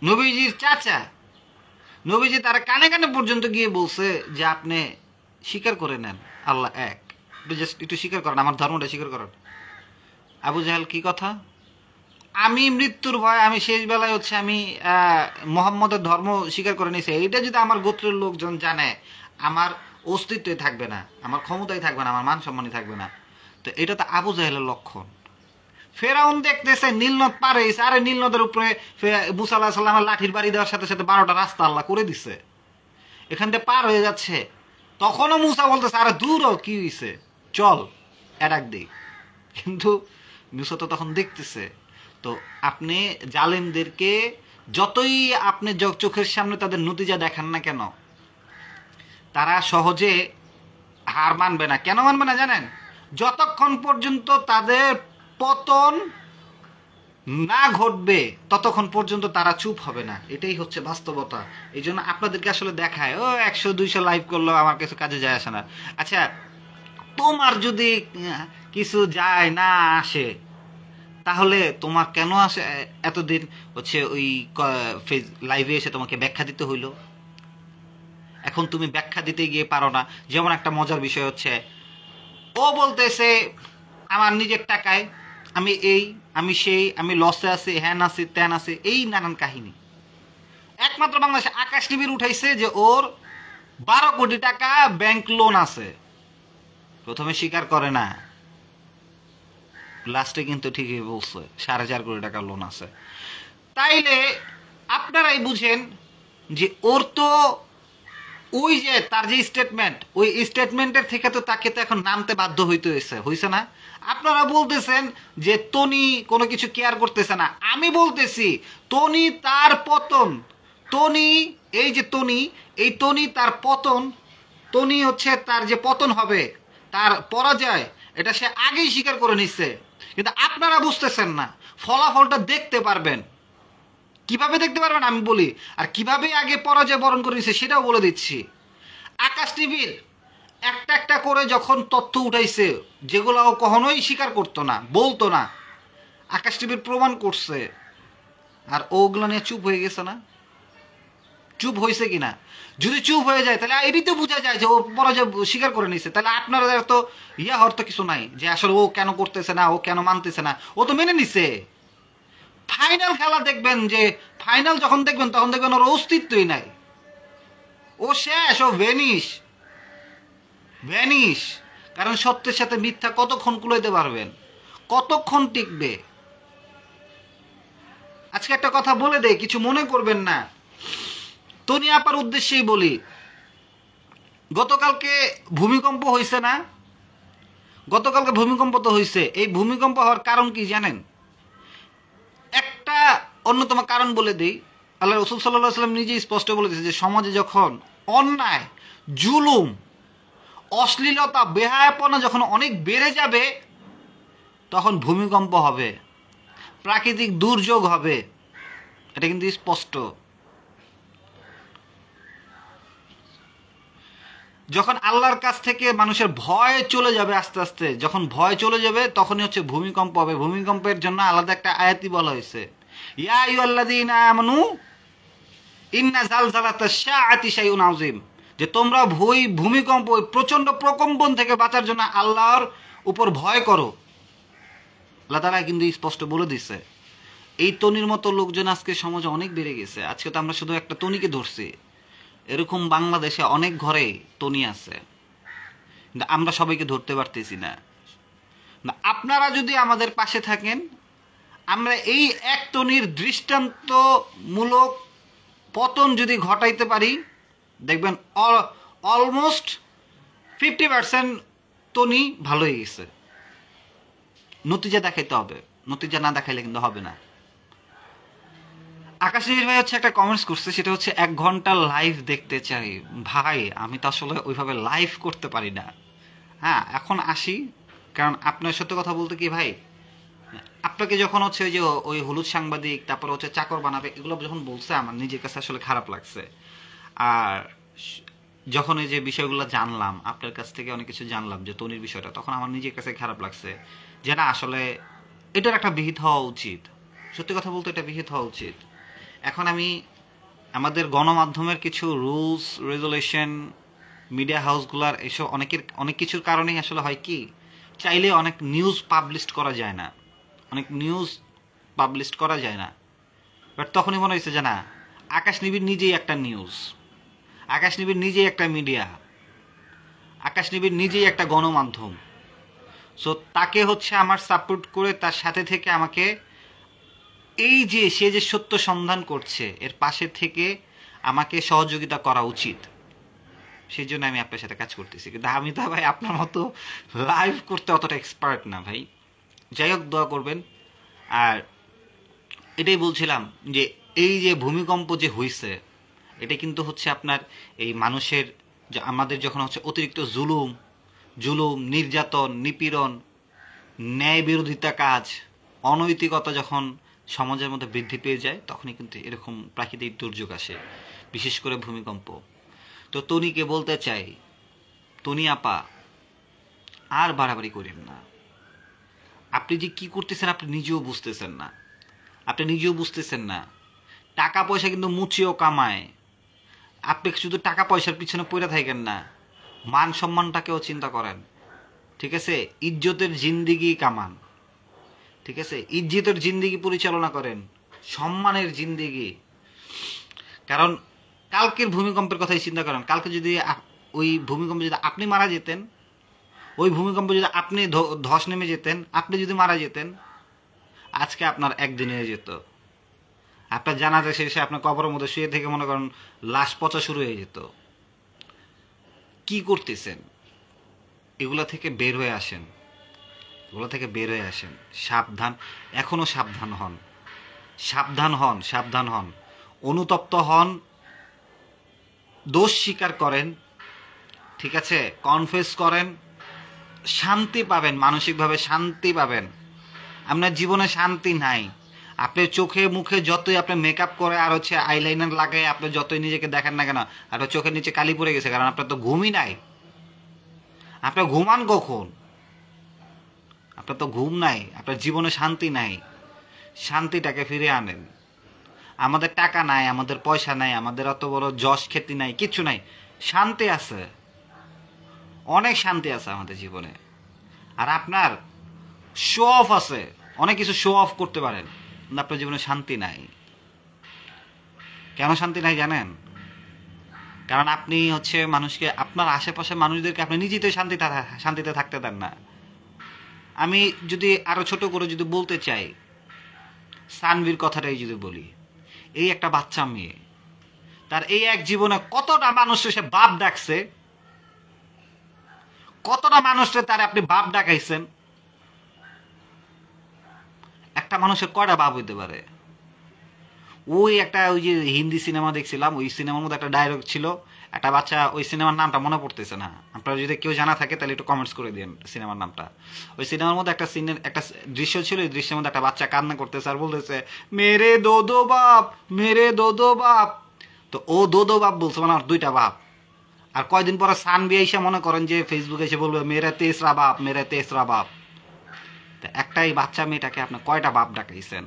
নবীজির চাচা, নবীজি তারা কানে কানে পর্যন্ত গিয়ে বলছে যে আপনি স্বীকার করে নেন আল্লাহ এক, একটু স্বীকার করেন, আমার ধর্মটা স্বীকার করেন। আবু জাহেল কি কথা, আমি মৃত্যুর ভয়, আমি শেষ বেলায় হচ্ছে আমি মোহাম্মদের ধর্ম স্বীকার করে নিয়েছি, এইটা যদি আমার গোত্রের লোকজন জানে, আমার অস্তিত্বই থাকবে না, আমার ক্ষমতাই থাকবে না, আমার মান সম্মানই থাকবে না। তো এটা তো আবু জাহেলের লক্ষণ। ফেরাউন দেখতেছে নীলনদ পার হয়েছে, আরে নীলনদের উপরে মুসা আলাহিস সালামের লাঠির বাড়ি দেওয়ার সাথে সাথে 12টা রাস্তা আল্লাহ করে দিছে, এখান থেকে পার হয়ে যাচ্ছে। তখনও মুসা বলতেছে আরে দূর কি হয়েছে, চল এরাক দিই, কিন্তু মুসা তো তখন দেখতেছে। তো আপনি জালেমদেরকে যতই আপনি চোখের সামনে তাদের নতিজা দেখান না কেন, তারা সহজে হার মানবে না। কেন মানবে না জানেন? যতক্ষণ পর্যন্ত তাদের পতন না ঘটবে ততক্ষণ পর্যন্ত তারা চুপ হবে না। এটাই হচ্ছে বাস্তবতা। এই জন্য আপনাদেরকে আসলে দেখায়, ও 100-200 লাইভ করলো, আমার কিছু কাজে যায় আসে না। আচ্ছা, তোমার যদি কিছু যায় না আসে, তাহলে তোমার কেন আসে এতদিন হচ্ছে ওই লাইভে এসে তোমাকে ব্যাখ্যা দিতে হইলো? এখন তুমি ব্যাখ্যা দিতে গিয়ে পারো না। যেমন একটা মজার বিষয় হচ্ছে, ও বলতেছে আমার নিজের টাকায় আমি এই, আমি সেই, আমি লসে আছি, হ্যান আছি, ত্যান আছি, এই নানান কাহিনী। একমাত্র বাংলাদেশে আকাশ টিভির উঠাইছে যে ওর 12 কোটি টাকা ব্যাংক লোন আছে। প্রথমে স্বীকার করে না, লাস্টে কিন্তু ঠিকই বলছে 4.5 কোটি টাকা লোন আছে। তাইলে আপনারাই বুঝেন যে ওর তো ওই যে তার যে স্টেটমেন্ট, ওই স্টেটমেন্টের থেকে তো তাকে তো এখন নামতে বাধ্য হইছে না? আপনারা বলতেছেন যে টনি কোনো কিছু কেয়ার করতেছে না। আমি বলতেছি টনি তার পতন, টনি এই যে টনি, এই টনি তার পতন, টনি হচ্ছে তার যে পতন হবে, তার পরাজয়, এটা সে আগেই স্বীকার করে নিচ্ছে। কিন্তু আপনারা বুঝতেছেন না। ফলাফলটা দেখতে পারবেন। কিভাবে দেখতে পারবেন আমি বলি, আর কিভাবে আগে পরাজয় বরণ করে নিছে সেটাও বলে দিচ্ছি। আকাশ টিভির একটা একটা করে যখন তথ্য উঠাইছে, যেগুলো ও কখনোই স্বীকার করতো না, বলতো না, আকাশ টিভির প্রমাণ করছে, আর ওগুলো নিয়ে চুপ হয়ে গেছে না? চুপ হয়েছে কিনা? যদি চুপ হয়ে যায় তাহলে এটি তো বোঝা যায় যে ও পরাজয় স্বীকার করে নিছে। তাহলে আপনারা তো হওয়ার তো কিছু নাই যে আসলে ও কেন করতেছে না, ও কেন মানতেছে না, ও তো মেনে নিছে। ফাইনাল খেলা দেখবেন, যে ফাইনাল যখন দেখবেন তখন দেখবেন ওর অস্তিত্বই নাই, ও শেষ, ও ভ্যানিশ। কারণ সত্যের সাথে মিথ্যা কতক্ষণ কুলাইতে পারবেন, কতক্ষণ টিকবে? আজকে একটা কথা বলে দেই, কিছু মনে করবেন না, টনি আপার উদ্দেশ্যেই বলি। গতকালকে ভূমিকম্প হয়েছে না? গতকালকে ভূমিকম্প তো হয়েছে। এই ভূমিকম্প হওয়ার কারণ কি জানেন? একটা অন্যতম কারণ বলে দিই। আল্লাহ রাসূল সাল্লাল্লাহু আলাইহি ওয়াসাল্লাম নিজেই স্পষ্ট বলে দিয়েছে যে সমাজে যখন অন্যায়, জুলুম, অশ্লীলতা, বেহায়াপনা যখন অনেক বেড়ে যাবে, তখন ভূমিকম্প হবে, প্রাকৃতিক দুর্যোগ হবে। এটা কিন্তু স্পষ্ট। যখন আল্লাহর কাছ থেকে মানুষের ভয় চলে যাবে আস্তে আস্তে, যখন ভয় চলে যাবে তখনই হচ্ছে ভূমিকম্প হবে। ভূমিকম্পের জন্য আলাদা একটা আয়াতই বলা হয়েছে, ইয়া আইয়ুহাল্লাযীনা আমানু ইন্না জালজালাতাশ শাআতি শাইউন আযীম, যে তোমরা ভূমিকম্প, ওই প্রচন্ড প্রকম্পন থেকে বাঁচার জন্য আল্লাহর উপর ভয় করো। আল্লাহ তাআলা কিন্তু স্পষ্ট বলে দিচ্ছে। এই তনির মতো লোকজন আজকে সমাজে অনেক বেড়ে গেছে। আজকে তো আমরা শুধু একটা তনিকে ধরছি, এরকম বাংলাদেশে অনেক ঘরে টনি আছে, কিন্তু আমরা সবাইকে ধরতে পারতেছি না। আপনারা যদি আমাদের পাশে থাকেন, আমরা এই এক টনির দৃষ্টান্তমূলক পতন যদি ঘটাইতে পারি, দেখবেন অলমোস্ট 50% টনি ভালো হয়ে গেছে। নতিজা দেখাইতে হবে, নতিজা না দেখাইলে কিন্তু হবে না। আকাশ ভাই হচ্ছে একটা কমেন্টস করছে, সেটা হচ্ছে 1 ঘন্টা লাইভ দেখতে চাই। ভাই আমি তো আসলে ওইভাবে লাইভ করতে পারি না। হ্যাঁ, এখন আসি, কারণ আপনার সত্য কথা বলতে কি ভাই, আপনাকে যখন হচ্ছে ওই যে ওই হলুদ সাংবাদিক, তারপর হচ্ছে চাকর বানাবে, এগুলো যখন বলছে আমার নিজের কাছে আসলে খারাপ লাগছে। আর যখন এই যে বিষয়গুলো জানলাম, আপনার কাছ থেকে অনেক কিছু জানলাম যে তনির বিষয়টা, তখন আমার নিজের কাছে খারাপ লাগছে যে না, আসলে এটার একটা বিহিত হওয়া উচিত। সত্যি কথা বলতে এটা বিহিত হওয়া উচিত। এখন আমি আমাদের গণমাধ্যমের কিছু রুলস রেগুলেশন, মিডিয়া হাউসগুলার এসব অনেক কিছুর কারণেই আসলে হয় কি, চাইলে অনেক নিউজ পাবলিশ করা যায় না, বাট তখনই মনে হয়েছে যে না, আকাশ নিবিড় নিজেই একটা নিউজ, আকাশ নিবিড় নিজেই একটা মিডিয়া, আকাশ নিবিড় নিজেই একটা গণমাধ্যম। সো তাকে হচ্ছে আমার সাপোর্ট করে, তার সাথে থেকে আমাকে এই যে সে যে সত্য সন্ধান করছে, এর পাশে থেকে আমাকে সহযোগিতা করা উচিত। সেই জন্য আমি আপনার সাথে কাজ করতেছি। কিন্তু আমি তো ভাই আপনার মতো লাইভ করতে অতটা এক্সপার্ট না ভাই। যাই হোক, দোয়া করবেন। আর এটাই বলছিলাম যে এই যে ভূমিকম্প যে হয়েছে, এটা কিন্তু হচ্ছে আপনার এই মানুষের, যে আমাদের যখন হচ্ছে অতিরিক্ত জুলুম, জুলুম, নির্যাতন, নিপীড়ন, ন্যায় বিরোধিতা কাজ, অনৈতিকতা যখন সমাজের মধ্যে বৃদ্ধি পেয়ে যায় তখনই কিন্তু এরকম প্রাকৃতিক দুর্যোগ আসে, বিশেষ করে ভূমিকম্প। তো তনিকে বলতে চাই, তনি আপা আর বাড়াবাড়ি করেন না। আপনি যে কি করতেছেন আপনি নিজেও বুঝতেছেন না, টাকা পয়সা কিন্তু মুচিও কামায়। আপনি শুধু টাকা পয়সার পিছনে পড়ে থাকেন না, মান সম্মানটাকেও চিন্তা করেন, ঠিক আছে? ইজ্জতের জিন্দিগি কামান, ঠিক আছে? ইজ্জতের জিন্দিগি পরিচালনা করেন, সম্মানের জিন্দিগি। কারণ কালকের ভূমিকম্পের কথাই চিন্তা করেন, কালকে যদি ওই ভূমিকম্পে যদি আপনি মারা যেতেন, ওই ভূমিকম্পে যদি আপনি ধস নেমে যেতেন, আপনি যদি মারা যেতেন, আজকে আপনার একদিন হয়ে যেত। আপনার জানাজা শেষে আপনার কবরের মধ্যে শুয়ে থেকে মনে করেন লাশ পচা শুরু হয়ে যেত। কি করতেছেন? এগুলা থেকে বের হয়ে আসেন, সাবধান, এখনো সাবধান হন, অনুতপ্ত হন, দোষ স্বীকার করেন, ঠিক আছে? কনফেস করেন, শান্তি পাবেন, মানসিকভাবে শান্তি পাবেন। আপনার জীবনে শান্তি নাই। আপনি চোখে মুখে যতই আপনি মেকআপ করে আর হচ্ছে আইলাইনার লাগাই আপনি যতই নিজেকে দেখেন না কেন, আপনার চোখের নিচে কালি পড়ে গেছে, কারণ আপনার তো ঘুমই নাই। আপনি ঘুমান কখন? আপনার তো ঘুম নাই, আপনার জীবনে শান্তি নাই। শান্তিটাকে ফিরে আনেন। আমাদের টাকা নাই, আমাদের পয়সা নাই, আমাদের অত বড় যশ খ্যাতি নাই, কিচ্ছু নাই, শান্তি আছে, অনেক শান্তি আছে আমাদের জীবনে। আর আপনার শো অফ আছে, অনেক কিছু শো অফ করতে পারেন, কিন্তু আপনার জীবনে শান্তি নাই। কেন শান্তি নাই জানেন? কারণ আপনি হচ্ছে মানুষকে, আপনার আশেপাশে মানুষদেরকে আপনি নিজেই তো শান্তিতে থাকতে দেন না। আমি যদি আরো ছোট করে যদি বলতে চাই, সানভীর কথাটাই যদি বলি, এই একটা বাচ্চা মেয়ে, তার এই এক জীবনে কতটা মানুষের সে বাপ ডাকছে, কতটা মানুষের তার আপনি বাপ ডাকাইছেন। একটা মানুষের কয়টা বাপ হইতে পারে? ওই যে হিন্দি সিনেমা দেখছিলাম, ওই সিনেমার মধ্যে একটা ডায়লগ ছিল, একটা বাচ্চা, ওই সিনেমার নামটা মনে পড়তেছে না, আপনারা যদি কেউ জানা থাকে তাহলে একটু কমেন্টস করে দিন সিনেমার নামটা। ওই সিনেমার মধ্যে একটা দৃশ্য ছিল, এই দৃশ্যের মধ্যে একটা বাচ্চা কান্না করতেছে আর বলতেছে, মেরে দো বাপ, মেরে দো বাপ। তো ও দো বাপ বলছে, মানে দুইটা বাপ। আর কয়দিন পরে সানভি এসে মনে করেন যে ফেসবুকে এসে বলবে মেরে তেসরা বাপ। একটাই বাচ্চা মেয়েটাকে আপনি কয়টা বাপ ডাকাইছেন?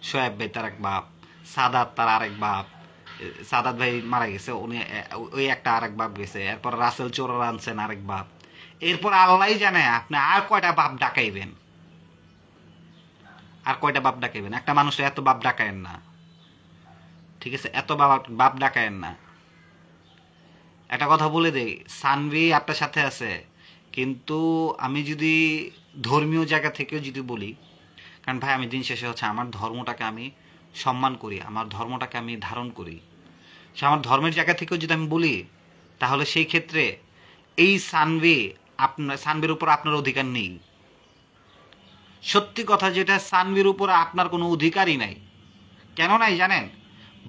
শোয়েব ভাই তার এক বাপ, সাদাত তার আরেক বাপ, সাদাত ভাই মারা গেছে, উনি ওই একটা আরেক বাপ গেছে, এরপর রাসেল চোরার আনছেন আরেক বাপ, এরপর আল্লাহ জানে আপনি আর কয়টা বাপ ডাকাইবেন, একটা মানুষের এত বাপ ডাকায়েন না, ঠিক আছে? এত বাপ ডাকায়েন না। একটা কথা বলে দেই, সানভি আপনার সাথে আছে, কিন্তু আমি যদি ধর্মীয় জায়গা থেকেও যদি বলি, কারণ ভাই আমি দিন শেষে হচ্ছে আমার ধর্মটাকে আমি সম্মান করি, আমার ধর্মটাকে আমি ধারণ করি, সে আমার ধর্মের জায়গা থেকেও যদি আমি বলি, তাহলে সেই ক্ষেত্রে এই সানভির উপর আপনার অধিকার নেই। সত্যি কথা যেটা, সানভির উপর আপনার কোনো অধিকারই নাই। কেন নাই জানেন?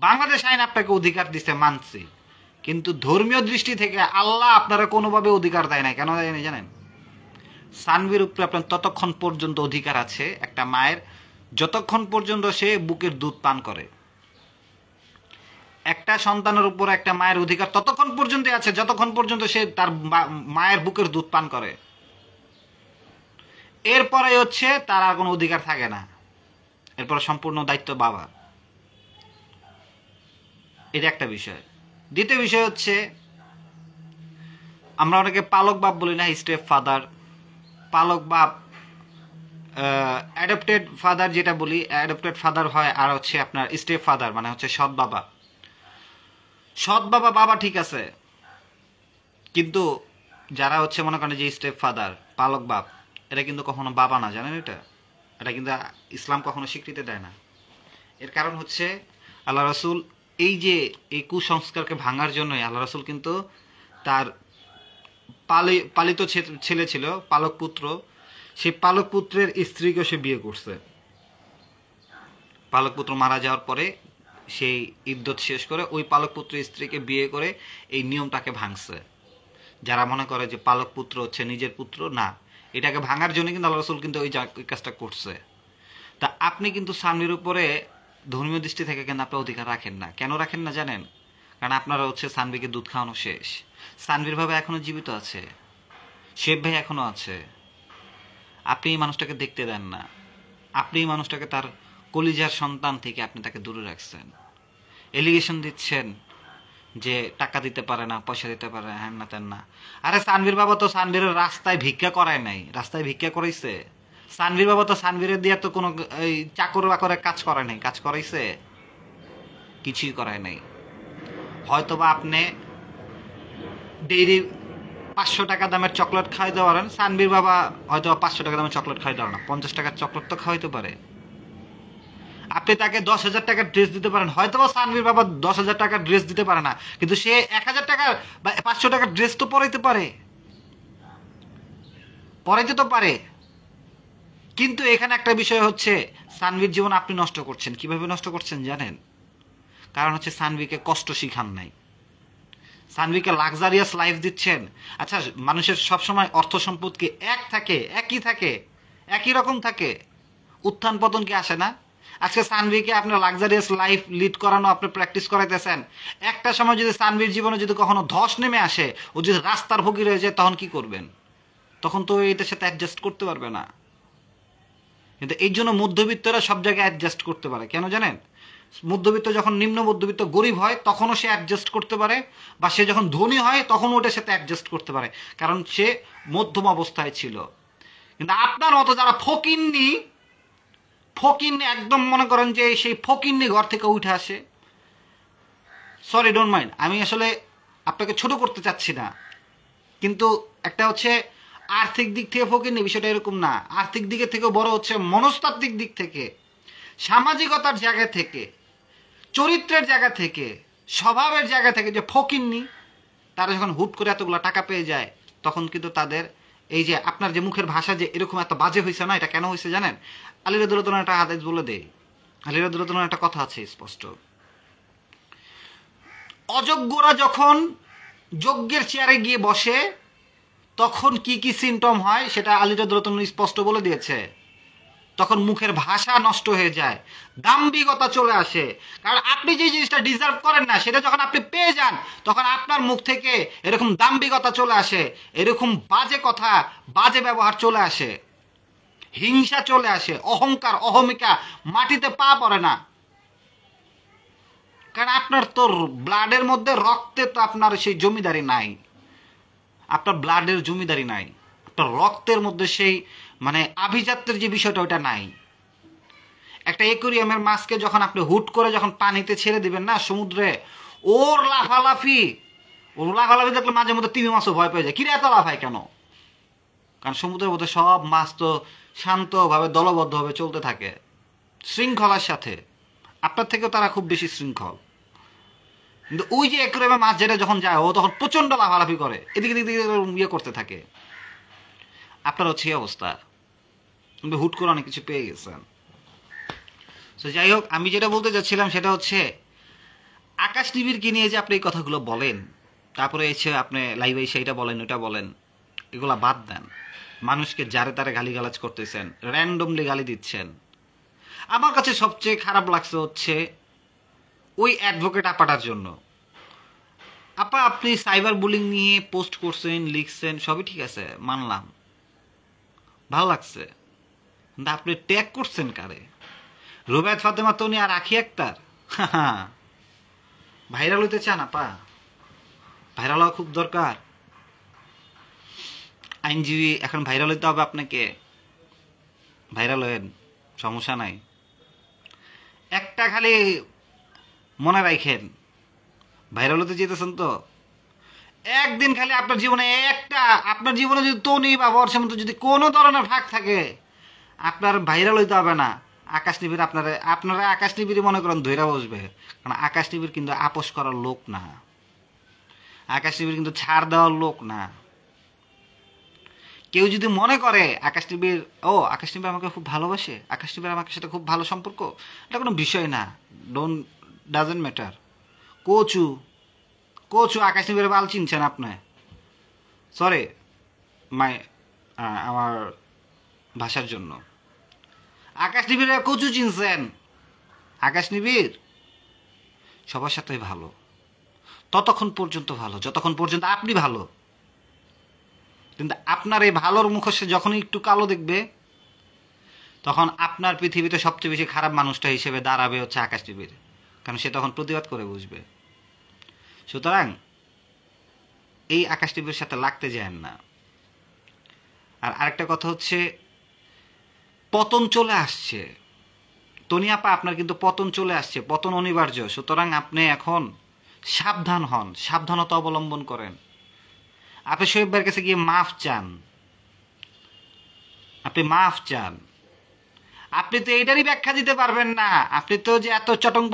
বাংলাদেশ আইন আপনাকে অধিকার দিচ্ছে, মানছি, কিন্তু ধর্মীয় দৃষ্টি থেকে আল্লাহ আপনারা কোনোভাবে অধিকার দেয় না। কেন দেয় না জানেন? সানভির উপরে আপনার ততক্ষণ পর্যন্ত অধিকার আছে একটা মায়ের, যতক্ষণ পর্যন্ত সে বুকের দুধ পান করে। একটা সন্তানের উপর একটা মায়ের অধিকার ততক্ষণ পর্যন্ত আছে যতক্ষণ পর্যন্ত সে তার মায়ের বুকের দুধ পান করে। এরপরে হচ্ছে তার আর কোনো অধিকার থাকে না, এরপরে সম্পূর্ণ দায়িত্ব বাবা। এটা একটা বিষয়। দ্বিতীয় বিষয় হচ্ছে, আমরা অনেকে পালক বাপ বলি না, স্টেপ ফাদার, পালক বাপ, অ্যাডপ্টেড ফাদার যেটা বলি, অ্যাডপ্টেড ফাদার হয়, আর হচ্ছে আপনার স্টেপ ফাদার মানে হচ্ছে সৎ বাবা। সৎ বাবা বাবা ঠিক আছে, কিন্তু যারা হচ্ছে মনে করেন যে স্টেপ ফাদার, পালক বাপ, এটা কিন্তু কখনো বাবা না, জানেন? এটা কিন্তু ইসলাম কখনো স্বীকৃতি দেয় না। এর কারণ হচ্ছে আল্লাহ রাসূল এই কুসংস্কারকে ভাঙার জন্যই আল্লাহ রাসূল কিন্তু তার পালিত ছেলে ছিল, পালক পুত্র, সেই পালক পুত্রের স্ত্রীকে সে বিয়ে করছে। পালক পুত্র মারা যাওয়ার পরে সেই ইদ্যত শেষ করে ওই পালক পুত্রের স্ত্রীকে বিয়ে করে এই নিয়মটাকে ভাঙছে, যারা মনে করে যে পালক পুত্র হচ্ছে নিজের পুত্র, না, এটাকে ভাঙার জন্য কিন্তু আল্লাহ রাসূল কিন্তু ওই কাজটা করছে। তা আপনি কিন্তু সানভীর উপরে ধর্মীয় দৃষ্টি থেকে কিন্তু আপনার অধিকার রাখেন না। কেন রাখেন না জানেন? কারণ আপনারা হচ্ছে সানভীকে দুধ খাওয়ানো শেষ। সানভীর ভাবে এখনো জীবিত আছে, শেব ভাই এখনো আছে। আপনি এই মানুষটাকে দেখতে দেন না। আপনি এই মানুষটাকে তার কলিজার সন্তান থেকে আপনি তাকে দূরে রাখছেন। এলিগেশন দিচ্ছেন যে টাকা দিতে পারে না, পয়সা দিতে পারে না, হ্যান না তেন না। আরে সানভীর বাবা তো সানভীরের রাস্তায় ভিক্ষা করায় নাই, রাস্তায় ভিক্ষা করাইছে। সানভীর বাবা তো সানভীরের দিয়ে তো কোনো এই চাকর বাকরে কাজ করে নাই, কাজ করাইছে? কিছুই করায় নাই। হয়তোবা আপনি ডেইলি 500 টাকা দামের চকলেট খাওয়াইতে পারেন, সানভীর বাবা হয়তো 500 টাকা দামের চকলেট খাওয়াইতে পারে না, 50 টাকার চকলেট তো খাওয়াইতে পারে। আপনি তাকে 10,000 টাকার ড্রেস দিতে পারেন, হয়তো সানভীর বাবা 10,000 টাকার ড্রেস দিতে পারে না, কিন্তু সে 1,000 টাকার বা 500 টাকার ড্রেস তো পরাইতে পারে, পরাইতে তো পারে। কিন্তু এখানে একটা বিষয় হচ্ছে, সানভীর জীবন আপনি নষ্ট করছেন। কিভাবে নষ্ট করছেন জানেন? কারণ হচ্ছে সানভীকে কষ্ট শিখান নাই, সানভীকে লাক্সারিয়াস লাইফ দিচ্ছেন। আচ্ছা, মানুষের সবসময় অর্থ সম্পদ কি এক থাকে, একই থাকে, একই রকম থাকে? উত্থান পতন কি আসে না? আজকে সানভীকে আপনি লাক্সারিয়াস লাইফ লিড করানো আপনি প্র্যাকটিস করাইতেছেন। একটা সময় যদি সানভীর জীবনে যদি কখনো ধস নেমে আসে, ও যদি রাস্তার ভোগী রয়ে যায়, তখন কি করবেন? তখন তো এটার সাথে অ্যাডজাস্ট করতে পারবে না। কিন্তু এই জন্য মধ্যবিত্তরা সব জায়গায় অ্যাডজাস্ট করতে পারে। কেন জানেন? মধ্যবিত্ত যখন নিম্ন মধ্যবিত্ত গরিব হয় তখনও সে অ্যাডজাস্ট করতে পারে, বা সে যখন ধনী হয় তখনও ওটার সাথে অ্যাডজাস্ট করতে পারে, কারণ সে মধ্যম অবস্থায় ছিল। কিন্তু আপনার মতো যারা ফকিন্নি, ফকিন্নি একদম মনে করেন যে সেই ফকিন্নি ঘর থেকে উঠে আসে, সরি ডোন্ট মাইন্ড, আমি আসলে আপনাকে ছোট করতে চাচ্ছি না, কিন্তু একটা হচ্ছে আর্থিক দিক থেকে ফকিন্নি, বিষয়টা এরকম না। আর্থিক দিকের থেকেও বড় হচ্ছে মনস্তাত্ত্বিক দিক থেকে, সামাজিকতার জায়গা থেকে, চরিত্রের জায়গা থেকে, স্বভাবের জায়গা থেকে যে ফকিন্নি, তারা যখন হুট করে এতগুলো টাকা পেয়ে যায়, তখন কিন্তু তাদের এই যে আপনার যে মুখের ভাষা যে এরকম এত বাজে হয়েছে না, এটা কেন হয়েছে জানেন? আলী রাদিয়াল্লাহু তাআলা একটা হাদিস বলে দেয়। আলী রাদিয়াল্লাহু তাআলা একটা কথা আছে স্পষ্ট, অযোগ্যরা যখন যজ্ঞের চেয়ারে গিয়ে বসে তখন কি কি সিমটম হয় সেটা আলী রাদিয়াল্লাহু তাআলা স্পষ্ট বলে দিয়েছে। তখন মুখের ভাষা নষ্ট হয়ে যায়, দাম্ভিকতা চলে আসে। কারণ আপনি যে জিনিসটা ডিজার্ভ করেন না, সেটা যখন আপনি পেয়ে যান, তখন আপনার মুখ থেকে এরকম দাম্ভিকতা চলে আসে, এরকম বাজে কথা, বাজে ব্যবহার চলে আসে, হিংসা চলে আসে, অহংকার, অহমিকা মাটিতে পা পড়ে না। কারণ আপনার তো ব্লাডের মধ্যে, রক্তে তো আপনার সেই জমিদারি নাই, আপনার ব্লাডের জমিদারি নাই, আপনার রক্তের মধ্যে সেই মানে আভিজাত্যের যে বিষয়টা ওটা নাই। একটা একুরিয়ামের মাছকে যখন আপনি হুট করে যখন পানিতে ছেড়ে দিবেন না সমুদ্রে, ওর লাফালাফি, ওর লাফালাফি দেখলে মাঝে মধ্যে তিমি মাছও ভয় পেয়ে যায়, কিরে এত লাফায় কেন? কারণ সমুদ্রের মধ্যে সব মাছ তো শান্তভাবে দলবদ্ধভাবে চলতে থাকে শৃঙ্খলার সাথে। আপনার থেকেও তারা খুব বেশি শৃঙ্খল। কিন্তু ওই যে একুরিয়ামে মাছ যেটা যখন যায়, ও তখন প্রচন্ড লাফালাফি করে, এদিকে দিকে ইয়ে করতে থাকে। আপনার হচ্ছে এই অবস্থা, কিন্তু হুট করে অনেক কিছু পেয়ে গেছেন। তো যাই হোক, আমি যেটা বলতে চাচ্ছিলাম সেটা হচ্ছে, আকাশ নিবিড়কে নিয়ে যে আপনি এই কথাগুলো বলেন, তারপরে এসে আপনি লাইভে এসে এটা বলেন ওটা বলেন, এগুলা বাদ দেন। মানুষকে যারে তারে গালিগালাজ করতেছেন, র্যান্ডমলি গালি দিচ্ছেন। আমার কাছে সবচেয়ে খারাপ লাগছে হচ্ছে ওই অ্যাডভোকেট আপাটার জন্য। আপা, আপনি সাইবার বুলিং নিয়ে পোস্ট করছেন, লিখছেন, সবই ঠিক আছে, মানলাম, ভালো লাগছে, কিন্তু আপনি ট্যাগ করছেন কারে? রুবায়েত ফাতেমা তনি আর আখি আক্তার? ভাইরাল হইতে চান আপা? ভাইরাল হওয়া খুব দরকার। আইনজীবী এখন ভাইরাল হইতে হবে আপনাকে, ভাইরাল হয়েন, সমস্যা নাই। একটা খালি মনে রাখেন, ভাইরাল হতে যেতেছেন তো, একদিন খালি আপনার জীবনে একটা, আপনার জীবনে যদি তনি বা বর্ষের মতো যদি কোনো ধরনের ফাঁক থাকে, আপনার ভাইরাল হইতে হবে না। আকাশ নিবিড় আপনারা আকাশ নিবিড় মনে করেন ধৈরা বসবে, কারণ আকাশ নিবিড় কিন্তু আপোষ করার লোক না, আকাশ নিবিড় কিন্তু ছাড় দেওয়ার লোক না। কেউ যদি মনে করে আকাশ নিবিড়, ও আকাশ নিবিড় আমাকে খুব ভালোবাসে, আকাশ নিবিড় আমাকে সাথে খুব ভালো সম্পর্ক, এটা কোনো বিষয় না, ডাজেন্ট ম্যাটার। কচু কচু আকাশ নিবিড়ের বাল চিনছেন আপনি? সরি মাই আমার ভাষার জন্য। আকাশ নিবিড় কচু চিনছেন? আকাশ নিবিড় সবার সাথে ভালো, ততক্ষণ পর্যন্ত ভালো যতক্ষণ পর্যন্ত আপনি ভালো। কিন্তু আপনার এই ভালোর মুখোশে যখনই একটু কালো দেখবে, তখন আপনার পৃথিবীতে সবচেয়ে বেশি খারাপ মানুষটা হিসেবে দাঁড়াবে হচ্ছে আকাশ নিবিড়, কারণ সে তখন প্রতিবাদ করে বুঝবে। সুতরাং এই আকাশ নিবিড়ের সাথে লাগতে যান না। আর আরেকটা কথা হচ্ছে, পতন চলে আসছে তনি আপা, আপনার কিন্তু পতন চলে আসছে, পতন অনিবার্য। সুতরাং আপনি এখন সাবধান হন, সাবধানতা অবলম্বন করেন। আপনি শোয়েব ভাইয়ের কাছে গিয়ে মাফ চান, আপনি মাফ চান। আপনি তো এইটারই ব্যাখ্যা দিতে পারবেন না। আপনি তো যে এত চটং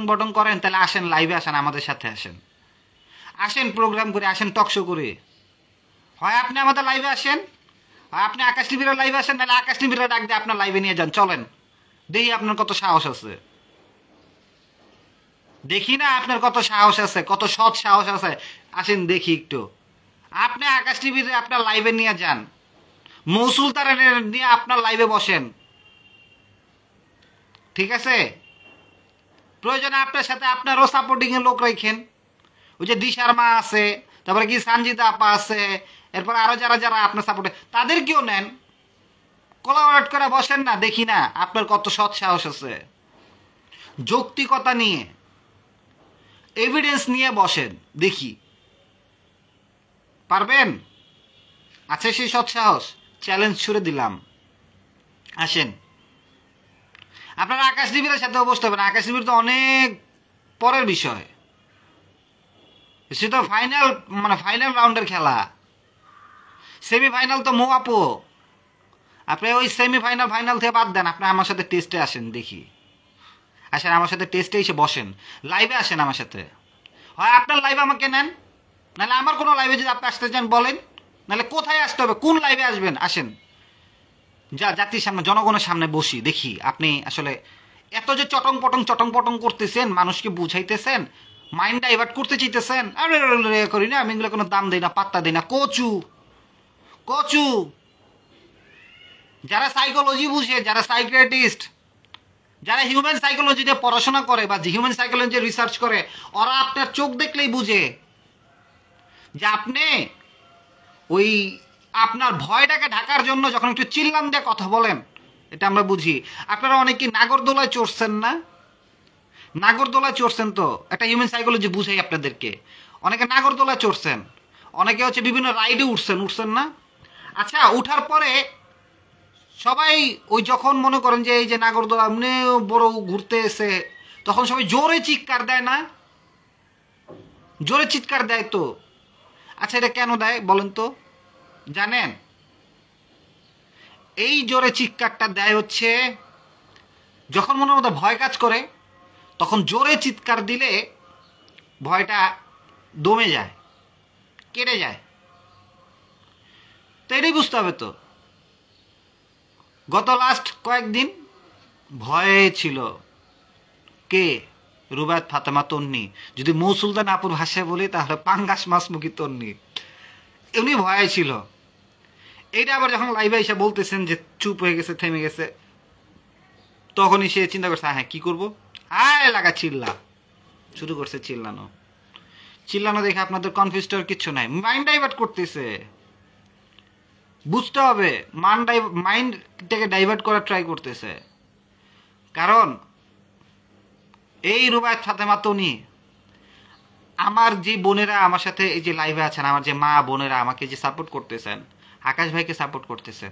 বটং করেন, তাহলে আসেন লাইভে, আসেন আমাদের সাথে, আসেন আসেন প্রোগ্রাম করে, আসেন টকশো করে। হয় আপনি আমাদের লাইভে আসেন, হয় আপনি আকাশ টিভির লাইভে আসেন, নাহলে আকাশ টিভির ডাক দিয়ে আপনার লাইভে নিয়ে যান। চলেন দেখি আপনার কত সাহস আছে, দেখি না আপনার কত সাহস আছে, কত সৎ সাহস আছে। আসেন দেখি একটু। আপনি আকাশ টিভির আপনার লাইভে নিয়ে যান, মৌসুল তারা নিয়ে আপনার লাইভে বসেন, ঠিক আছে? প্রয়োজনে আপনার সাথে আপনারও সাপোর্টিং এর লোক রাখেন। ওই যে দিশার মা আছে, তারপরে কি সঞ্জিতা আপা আছে, এরপর আরো যারা যারা আপনার সাপোর্টে, তাদেরকেও নেন, কোলাবরেট করে বসেন না, দেখি না আপনার কত সৎ সাহস আছে। যৌক্তিকতা নিয়ে, এভিডেন্স নিয়ে বসেন, দেখি পারবেন? আছে সেই সৎ সাহস? চ্যালেঞ্জ ছুড়ে দিলাম, আসেন। আপনারা আকাশ টিভির সাথে বসতে হবে না, আকাশ টিভির তো অনেক পরের বিষয়, সেটা ফাইনাল, মানে ফাইনাল রাউন্ডের খেলা। সেমিফাইনাল তো মো আপু, আপনি ওই সেমিফাইনাল ফাইনাল থেকে বাদ দেন, আপনি আমার সাথে টেস্টে আসেন, দেখি আসেন আমার সাথে টেস্টে এসে বসেন, লাইভে আসেন আমার সাথে। হয় আপনার লাইভে আমাকে নেন, নাহলে আমার কোনো লাইভে যদি আপনি আসতে চান বলেন, নাহলে কোথায় আসতে হবে, কোন লাইভে আসবেন, আসেন। যা জাতির সামনে, জনগণের সামনে বসি, দেখি আপনি আসলে এত যে চটং পটং করতেছেন, মানুষকে বুঝাইতেছেন, মাইন্ড ডাইভার্ট করতে চাইতেছেন। আরে করি না আমি, এগুলো কোনো দাম দিই না, পাত্তা দিই না। কচু কচু যারা সাইকোলজি বুঝে, যারা সাইকিয়াট্রিস্ট, যারা হিউম্যান সাইকোলজি নিয়ে পড়াশোনা করে বা হিউম্যান সাইকোলজি রিসার্চ করে, ওরা আপনার চোখ দেখলেই বুঝে যে আপনি ওই আপনার ভয়টাকে ঢাকার জন্য যখন একটু চিল্লাম দিয়ে কথা বলেন, এটা আমরা বুঝি। আপনারা অনেকে নাগরদোলায় চড়ছেন না? নাগরদোলায় চড়ছেন তো, একটা হিউম্যান সাইকোলজি বুঝাই আপনাদেরকে। অনেকে নাগরদোলায় চড়ছেন, অনেকে হচ্ছে বিভিন্ন রাইডে উঠছেন না? আচ্ছা, উঠার পরে সবাই ওই যখন মনে করেন যে এই যে নাগরদোলা এমনি বড় ঘুরতে এসে, তখন সবাই জোরে চিৎকার দেয় না? জোরে চিৎকার দেয় তো। আচ্ছা, এটা কেন দেয় বলেন তো? জানেন? এই জোরে চিৎকারটা দেয় হচ্ছে যখন মনের মধ্যে ভয় কাজ করে, তখন জোরে চিৎকার দিলে ভয়টা দমে যায়, কেটে যায়। তো এটাই বুঝতে হবে তো। গত লাস্ট কয়েকদিন ভয়ে ছিল কে? রুবায়াত ফাতেমা তন্নি। যদি মৌসুলতান আপুর ভাষায় বলি তাহলে পাঙ্গাস মাছমুখী তন্নি, এমনি ভয়ে ছিল। এইটা আবার যখন লাইভে এসে বলতেছেন যে চুপ হয়ে গেছে, থেমে গেছে, তখনই সে চিন্তা করছে হ্যাঁ কি করবো, আয় লাগা চিল্লা শুরু করছে। চিল্লানো দেখে আপনাদের কনফিউজ হওয়ার কিচ্ছু নাই, মাইন্ড ডাইভার্ট করতেছে। বুঝতে হবে মাইন্ডটাকে ডাইভার্ট করার ট্রাই করতেছে। কারণ এই রুবায়াত ফাতেমা তনি, আমার যে বোনেরা আমার সাথে এই যে লাইভে আছেন, আমার যে মা বোনেরা আমাকে যে সাপোর্ট করতেছেন, আকাশ ভাইকে সাপোর্ট করতেছেন,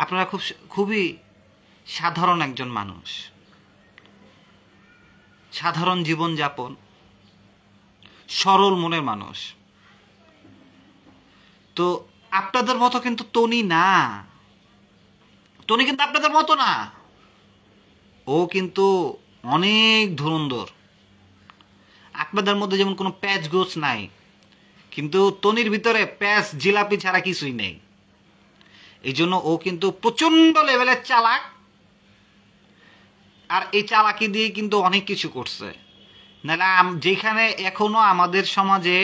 আপনারা খুবই সাধারণ একজন মানুষ, সাধারণ জীবন যাপন, সরল মনের মানুষ। তো আপনাদের মতো কিন্তু তনি না, তনি কিন্তু আপনাদের মতো না, ও কিন্তু অনেক ধুরন্ধর। আপনাদের মধ্যে যেমন কোনো প্যাচ গোছ নাই, কিন্তু তনির ভিতরে প্যাচ জিলাপি ছাড়া কিছুই নেই। এই জন্য ও কিন্তু প্রচন্ড লেভেলের চালাক, আর এই চালাকি দিয়ে কিন্তু অনেক কিছু করছে। নাহলে যেখানে এখনো আমাদের সমাজে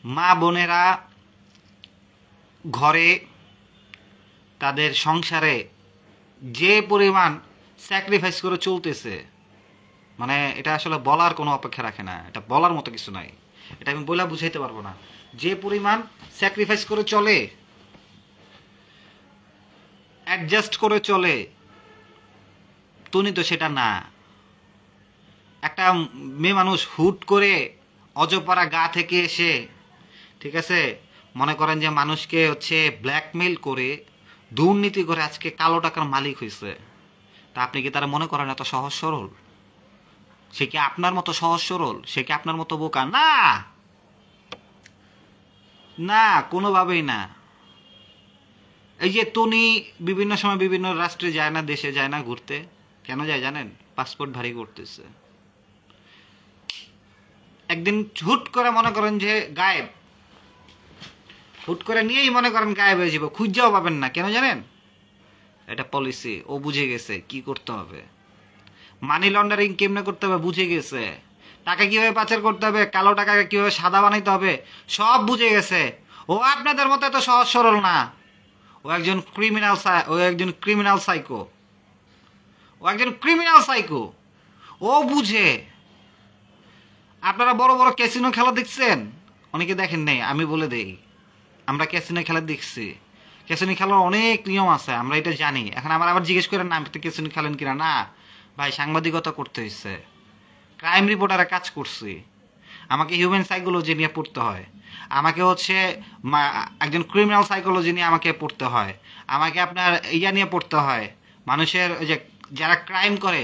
মা বোনেরা ঘরে তাদের সংসারে যে পরিমাণ স্যাক্রিফাইস করে চলতেছে, মানে এটা আসলে বলার কোনো অপেক্ষা রাখে না, এটা বলার মতো কিছু নাই, এটা আমি বলে বুঝাইতে পারবো না। যে পরিমাণ স্যাক্রিফাইস করে চলে, অ্যাডজাস্ট করে চলে, তুমি তো সেটা না। একটা মেয়ে মানুষ হুট করে অজপাড়া গা থেকে এসে, ঠিক আছে, মনে করেন যে মানুষকে হচ্ছে ব্ল্যাকমেইল করে দুর্নীতি করে আজকে কালো টাকার মালিক হয়েছে, তা আপনি কি তারা মনে করেন এত সহজ সরল? সে কি আপনার মতো সহজ সরল? সে কি আপনার মতো বোকা? না না, কোনোভাবেই না। এই যে তনি বিভিন্ন সময় বিভিন্ন রাষ্ট্রে যায় না, দেশে যায় না ঘুরতে, কেন যায় জানেন? পাসপোর্ট ভারী করতেছে। একদিন হুট করে মনে করেন যে গায়েব, হুট করে নিয়েই মনে করেন গায়েব হয়ে যাবো, খুঁজাও পাবেন না। কেন জানেন? এটা পলিসি, ও বুঝে গেছে কি করতে হবে, মানি লন্ডারিং কেমনে করতে হবে বুঝে গেছে, টাকা কিভাবে পাচার করতে হবে, কালো টাকাকে কিভাবে সাদা বানাইতে হবে সব বুঝে গেছে। ও আপনাদের মতো এত সহজ সরল না। ও একজন ক্রিমিনাল, ও একজন ক্রিমিনাল সাইকো, ও একজন ক্রিমিনাল সাইকো। ও বুঝে। আপনারা বড় বড় ক্যাসিনো খেলা দেখছেন? অনেকে দেখেন নাই, আমি বলে দেই। আমরা ক্যাসিনো খেলা দেখছি। ক্যাসিনো খেলার অনেক নিয়ম আছে, আমরা এটা জানি। এখন আমার আবার জিজ্ঞেস করেন না, আমি তো ক্যাসিনো খেলেন কিনা? না ভাই, সাংবাদিকতা করতে হয়েছে, ক্রাইম রিপোর্টারে কাজ করছি, আমাকে হিউম্যান সাইকোলজি নিয়ে পড়তে হয়, আমাকে হচ্ছে একজন ক্রিমিনাল সাইকোলজি নিয়ে আমাকে পড়তে হয়, আমাকে আপনার ইয়া নিয়ে পড়তে হয়, মানুষের যে যারা ক্রাইম করে,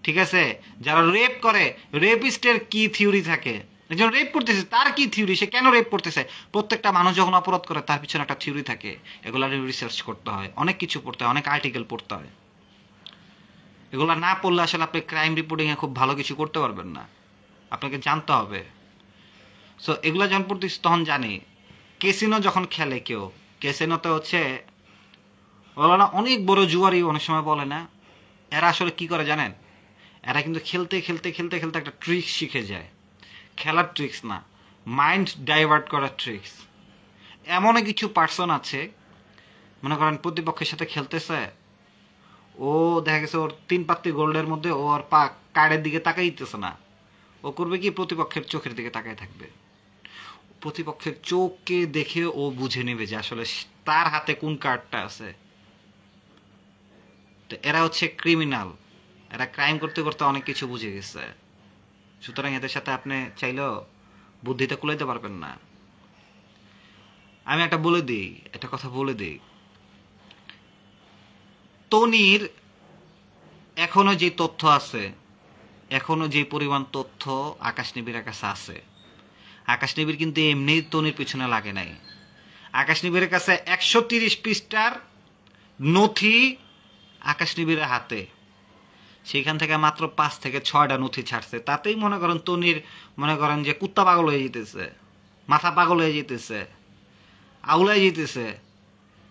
ঠিক আছে, যারা রেপ করে, রেপিস্টের কি থিওরি থাকে, একজন রেপ করতেছে তার কি থিওরি, সে কেন রেপ করতেছে, প্রত্যেকটা মানুষ যখন অপরাধ করে তার পিছনে একটা থিওরি থাকে, এগুলো রিসার্চ করতে হয়, অনেক কিছু পড়তে হয়, অনেক আর্টিকেল পড়তে হয়। এগুলো না পড়লে আসলে আপনি ক্রাইম রিপোর্টিংয়ে খুব ভালো কিছু করতে পারবেন না, আপনাকে জানতে হবে। সো এগুলো যখন পড়তেছি তখন জানি। ক্যাসিনো যখন খেলে কেউ, ক্যাসিনোতে হচ্ছে বলো না অনেক বড় জুয়ারি অনেক সময় বলে না, এরা আসলে কি করে জানেন? এরা কিন্তু খেলতে খেলতে খেলতে খেলতে একটা ট্রিক্স শিখে যায়, খেলার ট্রিক্স না, মাইন্ড ডাইভার্ট করার ট্রিক্স। এমন কিছু পার্সন আছে, মনে করেন প্রতিপক্ষের সাথে খেলতেছে, ও দেখা গেছে ওর 3 পাত্তি গোল্ডের মধ্যে ও ওর পা কার্ডের দিকে তাকাইতেছে না, ও করবে কি প্রতিপক্ষের চোখের দিকে তাকায় থাকবে। প্রতিপক্ষের চোখকে দেখে ও বুঝে নেবে যে আসলে তার হাতে কোন কার্ডটা আছে। তো এরা হচ্ছে ক্রিমিনাল, এরা ক্রাইম করতে করতে অনেক কিছু বুঝে গেছে। সুতরাং এদের সাথে আপনি চাইলেও বুদ্ধিতে কুলাইতে পারবেন না। আমি একটা বলে দিই, একটা কথা বলে দিই, তনির এখনো যে তথ্য আছে, এখনো যে পরিমাণ তথ্য আকাশনিবিড়ের কাছে আছে, আকাশনিবিড় কিন্তু এমনি তনির পিছনে লাগে নাই। আকাশনিবিড়ের কাছে 130 পৃষ্ঠার নথি আকাশনিবিড়ের হাতে, সেইখান থেকে মাত্র 5 থেকে 6টা নথি ছাড়ছে। তাতেই মনে করেন তনির মনে করেন যে কুত্তা পাগল হয়ে যেতেছে, মাথা পাগল হয়ে যেতেছে, আউলাই যেতেছে।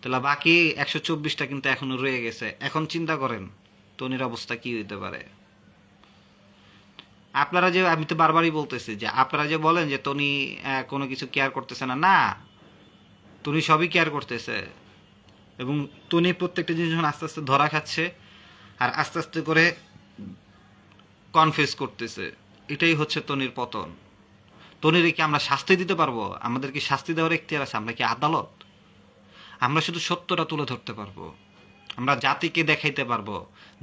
তাহলে বাকি 124টা কিন্তু এখনো রয়ে গেছে। এখন চিন্তা করেন তনির অবস্থা কি হইতে পারে। আপনারা যে, আমি তো বারবারই বলতেছি যে আপনারা যে বলেন যে তনি কোনো কিছু কেয়ার করতেছে না, না, তনি সবই কেয়ার করতেছে। এবং তনি প্রত্যেকটা জিনিস যখন আস্তে আস্তে ধরা খাচ্ছে আর আস্তে আস্তে করে কনফেস করতেছে, এটাই হচ্ছে তনির পতন। তনির কি আমরা শাস্তি দিতে পারবো? আমাদের কি শাস্তি দেওয়ার এখতিয়ার আছে? আমরা কি আদালত? আমরা শুধু সত্যটা তুলে ধরতে পারবো, আমরা জাতিকে দেখাইতে পারবো,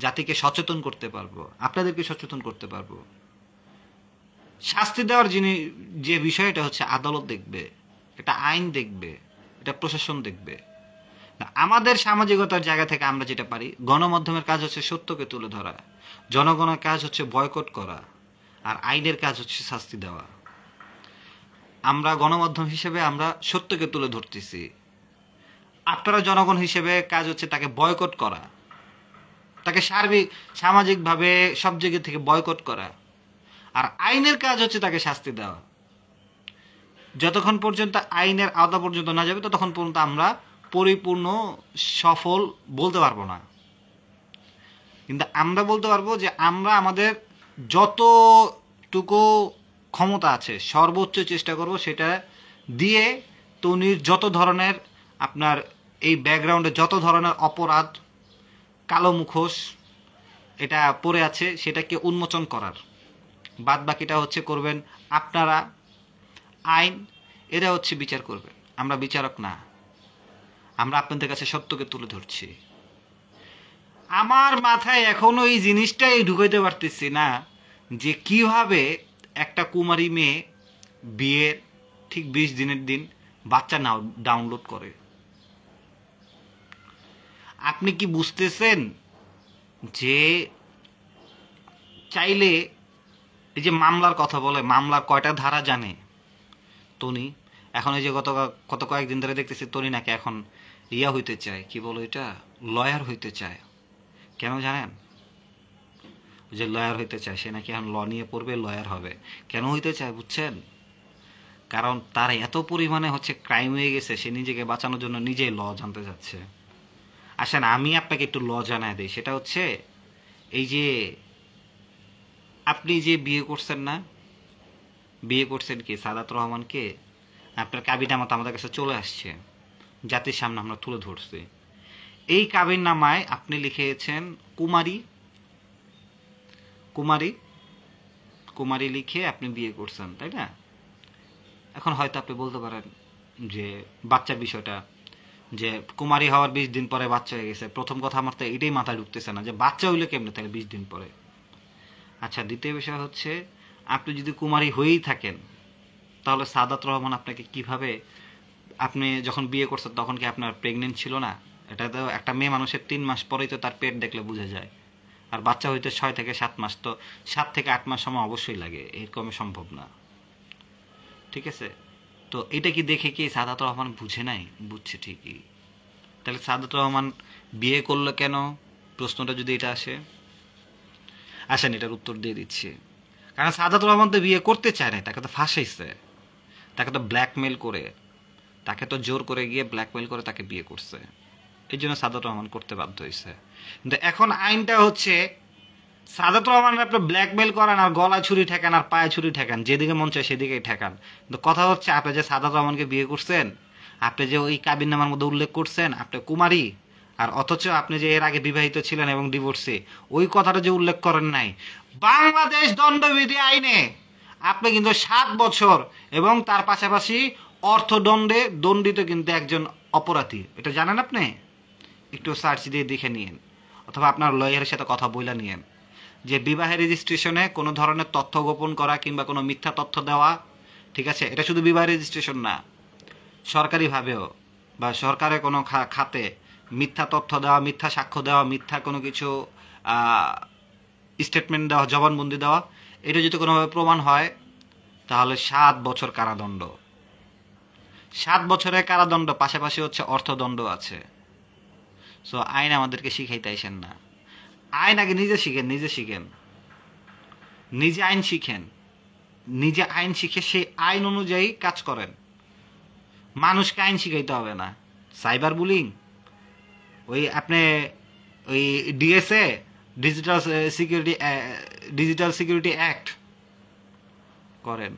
জাতিকে সচেতন করতে পারবো, আপনাদেরকে সচেতন করতে পারবো। শাস্তি দেওয়ার যে বিষয়টা হচ্ছে আদালত দেখবে, এটা আইন দেখবে, এটা প্রশাসন দেখবে। আমাদের সামাজিকতার জায়গা থেকে আমরা যেটা পারি, গণমাধ্যমের কাজ হচ্ছে সত্যকে তুলে ধরা, জনগণের কাজ হচ্ছে বয়কট করা, আর আইনের কাজ হচ্ছে শাস্তি দেওয়া। আমরা গণমাধ্যম হিসেবে আমরা সত্যকে তুলে ধরতেছি, আপনারা জনগণ হিসেবে কাজ হচ্ছে তাকে বয়কট করা, তাকে সামাজিকভাবে সব জায়গা থেকে বয়কট করা। আর আইনের কাজ হচ্ছে তাকে শাস্তি দেওয়া। যতক্ষণ পর্যন্ত আইনের আওতা পর্যন্ত না যাবে ততক্ষণ পর্যন্ত আমরা পরিপূর্ণ সফল বলতে পারবো না। কিন্তু আমরা বলতে পারবো যে আমরা আমাদের যতটুকু ক্ষমতা আছে সর্বোচ্চ চেষ্টা করব সেটা দিয়ে তনির যত ধরনের আপনার এই ব্যাকগ্রাউন্ডে যত ধরনের অপরাধ, কালো মুখোশ এটা পড়ে আছে সেটাকে উন্মোচন করার। বাদ বাকিটা হচ্ছে করবেন আপনারা, আইন এরা হচ্ছে বিচার করবে। আমরা বিচারক না, আমরা আপনাদের কাছে সত্যকে তুলে ধরছি। আমার মাথায় এখনো এই জিনিসটাই ঢুকাইতে পারতেছি না যে কিভাবে একটা কুমারী মেয়ে বিয়ের ঠিক 20 দিনের দিন বাচ্চা ডাউনলোড করে। আপনি কি বুঝতেছেন যে চাইলে এই যে মামলার কথা বলে, মামলার কয়টা ধারা জানে তনি? এখন এই যে গত কয়েকদিন ধরে দেখতেছি তনি নাকি এখন ইয়া হইতে চায়, কি বলো এটা, লয়ার হইতে চায়। কেন জানেন? যে লয়ার হইতে চায়, সে নাকি এখন ল নিয়ে পড়বে, লয়ার হবে। কেন হইতে চায় বুঝছেন? কারণ তার এত পরিমাণে হচ্ছে ক্রাইম হয়ে গেছে, সে নিজেকে বাঁচানোর জন্য নিজেই ল জানতে যাচ্ছে। আসেন আমি আপনাকে একটু ল জানায় দিই। সেটা হচ্ছে এই যে আপনি যে বিয়ে করছেন না, বিয়ে করছেন কি সাদাত রহমানকে, আপনার কাবিননামা আমাদের কাছে চলে আসছে, জাতির সামনে আমরা তুলে ধরছি। এই কাবিননামায় আপনি লিখেছেন কুমারী, কুমারী কুমারী লিখে আপনি বিয়ে করছেন, তাই না? এখন হয়তো আপনি বলতে পারেন যে বাচ্চার বিষয়টা, যে কুমারী হওয়ার 20 দিন পরে বাচ্চা হয়ে গেছে। প্রথম কথা আমার তো এটাই মাথায় ঢুকতেছে না যে বাচ্চা হইলে কেমনে তাহলে 20 দিন পরে। আচ্ছা, দ্বিতীয় বিষয় হচ্ছে আপনি যদি কুমারী হয়েই থাকেন তাহলে সাদাত রহমান আপনাকে কিভাবে, আপনি যখন বিয়ে করছেন তখন কি আপনার প্রেগনেন্ট ছিল না? এটা তো একটা মেয়ে মানুষের 3 মাস পরেই তো তার পেট দেখলে বোঝা যায়, আর বাচ্চা হইতে 6 থেকে 7 মাস, তো 7 থেকে 8 মাস সময় অবশ্যই লাগে, এরকমই সম্ভব না। ঠিক আছে, তো এটা কি দেখে কি সাদাত রহমান বুঝে নাই? বুঝছে ঠিকই। তাহলে সাদাত রহমান বিয়ে করলো কেন, প্রশ্নটা যদি এটা আসে, আসেন এটার উত্তর দিয়ে দিচ্ছি। কারণ সাদাত রহমান তো বিয়ে করতে চায় না, তাকে তো ফাঁসাইছে, তাকে তো ব্ল্যাকমেল করে, তাকে তো জোর করে গিয়ে ব্ল্যাকমেল করে তাকে বিয়ে করছে। এই জন্য সাদাত রহমান করতে বাধ্য হয়েছে। কিন্তু এখন আইনটা হচ্ছে সাদাত রহমান আপনি ব্ল্যাকমেল করেন আর গলায় ছুরি ঠেকান আর পায়ে ছুরি ঠেকান, যেদিকে মন চায় সেদিকেই ঠেকান। কিন্তু কথা হচ্ছে আপনি যে সাদাত রহমানকে বিয়ে করছেন, আপনি যে ওই কাবিননামার মধ্যে উল্লেখ করছেন আপনি কুমারী, আর অথচ আপনি যে এর আগে বিবাহিত ছিলেন এবং ডিভোর্সে, ওই কথাটা যে উল্লেখ করেন নাই, বাংলাদেশ দণ্ডবিধি আইনে আপনি কিন্তু 7 বছর এবং তার পাশাপাশি অর্থদণ্ডে দণ্ডিত কিন্তু একজন অপরাধী। এটা জানেন আপনি? একটু সার্চ দিয়ে দেখে নিন, অথবা আপনার লয়ারের সাথে কথা বইলা নিয়েন যে বিবাহের রেজিস্ট্রেশনে কোনো ধরনের তথ্য গোপন করা কিংবা কোনো মিথ্যা তথ্য দেওয়া, ঠিক আছে, এটা শুধু বিবাহ রেজিস্ট্রেশন না, সরকারিভাবেও বা সরকারের কোনো খাতে মিথ্যা তথ্য দেওয়া, মিথ্যা সাক্ষ্য দেওয়া, মিথ্যা কোনো কিছু স্টেটমেন্ট দেওয়া, জবানবন্দি দেওয়া, এটা যদি কোনোভাবে প্রমাণ হয় তাহলে 7 বছর কারাদণ্ড। 7 বছরের কারাদণ্ড পাশাপাশি হচ্ছে অর্থদণ্ড আছে। সো আইন আমাদেরকে শিখাইতে আইসেন না। আইন আগে নিজে শিখেন, নিজে আইন শিখেন, নিজে আইন শিখে সেই আইন অনুযায়ী কাজ করেন। মানুষকে আইন শিখাইতে হবে না। সাইবার বুলিং, ওই আপনি ওই ডিএসএ, ডিজিটাল সিকিউরিটি অ্যাক্ট করেন,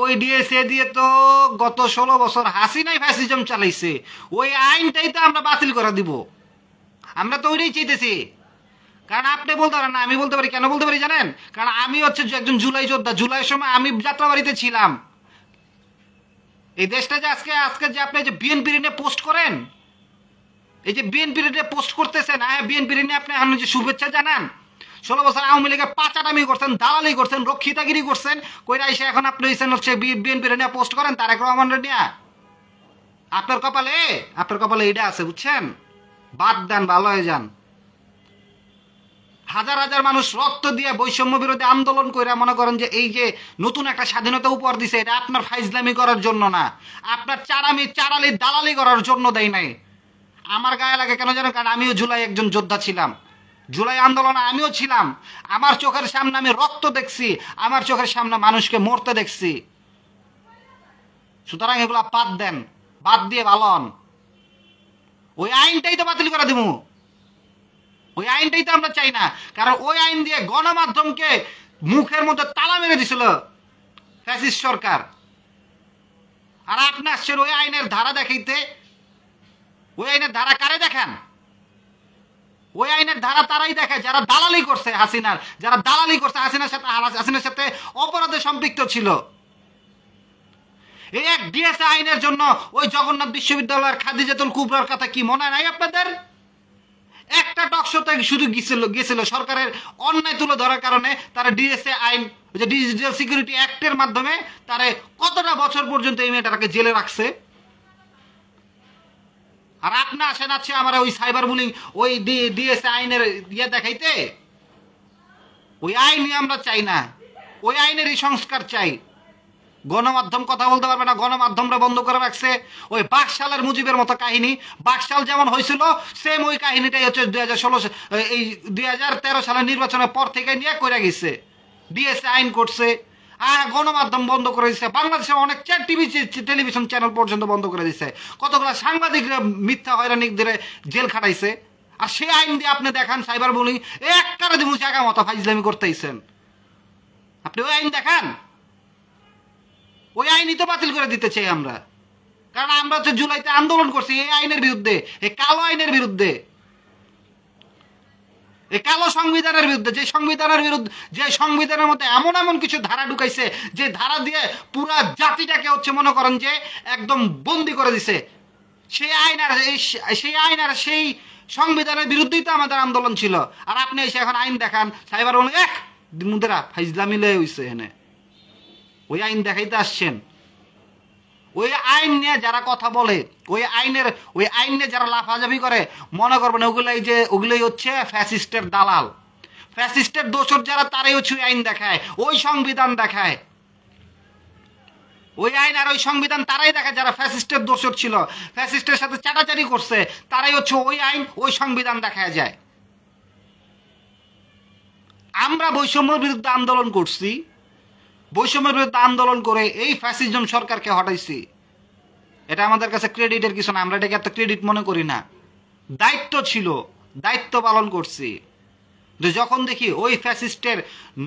ওই ডিএসএ দিয়ে তো গত 16 বছর হাসিনাই ফ্যাসিজম চালাইছে। ওই আইনটাই তো আমরা বাতিল করে দিব। আমরা তো ওইটাই চাইতেছি। কারণ আপনি বলতে পারেন না, আমি বলতে পারি। কেন বলতে পারি জানেন? কারণ আমি হচ্ছে একজন জুলাই যোদ্ধা। জুলাইয়ের সময় আমি যাত্রাবাড়িতে ছিলাম। এই দেশটা যে আজকে যে আপনি যে বিএনপি নিয়ে পোস্ট করেন, এই যে বিএনপি নিয়ে পোস্ট করতেছেন, হ্যাঁ বিএনপি নিয়ে আপনি এখন যে শুভেচ্ছা জানান, 16 বছর আওয়ামী লীগের পাচাটামি করছেন, দালালি করছেন, রক্ষিতাগিরি করছেন, কইরা এসে এখন আপনি হচ্ছে বিএনপি নিয়ে পোস্ট করেন, তারেক রহমান নিয়ে। আপনার কপালে এটা আছে, বুঝছেন? বাদ দেন, ভালো হয়ে যান। হাজার হাজার মানুষ রক্ত দিয়ে বৈষম্য বিরোধী আন্দোলন করে মনে করেন যে এই যে নতুন একটা স্বাধীনতা উপহার দিছে, এটা আপনার ফাইজলামি করার জন্য না, আপনার চারালি দালালি করার জন্য দেয় নাই। আমার গায়ে লাগে কেন জানেন? কারণ আমিও জুলাই একজন যোদ্ধা ছিলাম, জুলাই আন্দোলনে আমিও ছিলাম। আমার চোখের সামনে আমি রক্ত দেখছি, আমার চোখের সামনে মানুষকে মরতে দেখছি। সুতরাং এগুলা বাদ দেন, বাদ দিয়ে ভালো হন। ওই আইনটাই তো বাতিল করে দিব, ওই আইনটাই তো আমরা চাই না। কারণ ওই আইন দিয়ে গণমাধ্যমকে মুখের মধ্যে তালা মেরে দিছিল। ফ্যাসিস্ট সরকার। আর আপনি আসছেন ওই আইনের ধারা দেখাইতে। ওই আইনের ধারা কারে দেখান? ওই আইনের ধারা তারাই দেখায় যারা দালালি করছে হাসিনার, যারা দালালি করছে হাসিনার সাথে অপরাধে সম্পৃক্ত ছিল। এই এক ডিএসএ আইনের জন্য ওই জগন্নাথ বিশ্ববিদ্যালয়ের খাদিজাতুল কুবরার কথা কি মনে নাই আপনাদের? একটা টকশোতে শুধু গেছিল সরকারের অন্যায় তুলে ধরার কারণে তারা ডিএসএ আইন, যে ডিজিটাল সিকিউরিটি অ্যাক্টের মাধ্যমে তারা কতটা বছর পর্যন্ত এই মেয়েটাকে জেলে রাখছে। আর আপনি আসেন আছে আমার ওই সাইবার বুলিং ওই ডিএসএ আইনের ইয়ে দেখাইতে। ওই আইনই আমরা চাই না, ওই আইনেরই সংস্কার চাই। গণমাধ্যম কথা বলতে পারবে না, গণমাধ্যমরা বন্ধ করে রাখছে। ওই বাকশালের মুজিবের মতো কাহিনী, বাকশাল যেমন হয়েছিল সেম ওই কাহিনীটাই হচ্ছে 2013 সালের নির্বাচনের পর থেকে নিয়ে করে গেছে। ডিএসএ আইন করছে, গণমাধ্যম বন্ধ করে দিচ্ছে, বাংলাদেশে অনেক টেলিভিশন চ্যানেল পর্যন্ত বন্ধ করে দিচ্ছে, কতগুলো সাংবাদিকরা মিথ্যা হয়রানি ধরে জেল খাটাইছে। আর সে আইন দিয়ে আপনি দেখান সাইবার বুলিং একটারে দিমু জায়গা মতো ফাইজলামি করতেইছেন। আপনি ওই আইন দেখান, ওই আইনই তো বাতিল করে দিতে চাই আমরা। কারণ আমরা তো জুলাইতে আন্দোলন করছি এই আইনের বিরুদ্ধে, এই কালো আইনের বিরুদ্ধে, এই কালো সংবিধানের বিরুদ্ধে, যে সংবিধানের মধ্যে এমন এমন কিছু ধারা ঢুকাইছে যে ধারা দিয়ে পুরা জাতিটাকে হচ্ছে মনে করেন যে একদম বন্দি করে দিছে। সেই আইন আর সেই সংবিধানের বিরুদ্ধেই তো আমাদের আন্দোলন ছিল। আর আপনি এসে এখন আইন দেখান সাইবার মুদেরা ফাইজলামি লয়ে হইছে এনে ওই আইন দেখাইতে আসছেন। ওই আইন নিয়ে যারা কথা বলে, ওই আইন নিয়ে যারা লাফাজাফি করে, মনে করবেন ওগুলোই হচ্ছে ফ্যাসিস্টের দালাল, ফ্যাসিস্টের দোসর যারা, তারাই হচ্ছে ওই আইন দেখায়, ওই সংবিধান দেখায়। ওই আইন আর ওই সংবিধান তারাই দেখায় যারা ফ্যাসিস্টের দোসর ছিল, ফ্যাসিস্টের সাথে চাটাচাটি করছে, তারাই হচ্ছে ওই আইন ওই সংবিধান দেখায় যায়। আমরা বৈষম্যের বিরুদ্ধে আন্দোলন করছি, বৈষম্যের বিরুদ্ধে আন্দোলন করে এই ফ্যাসিজম সরকারকে হটাইছি। এটা আমাদের কাছে ক্রেডিটের কিছু না, আমরা এটাকে এত ক্রেডিট মনে করি না। দায়িত্ব ছিল, দায়িত্ব পালন করছি। যে যখন দেখি ওই ফ্যাসিস্টের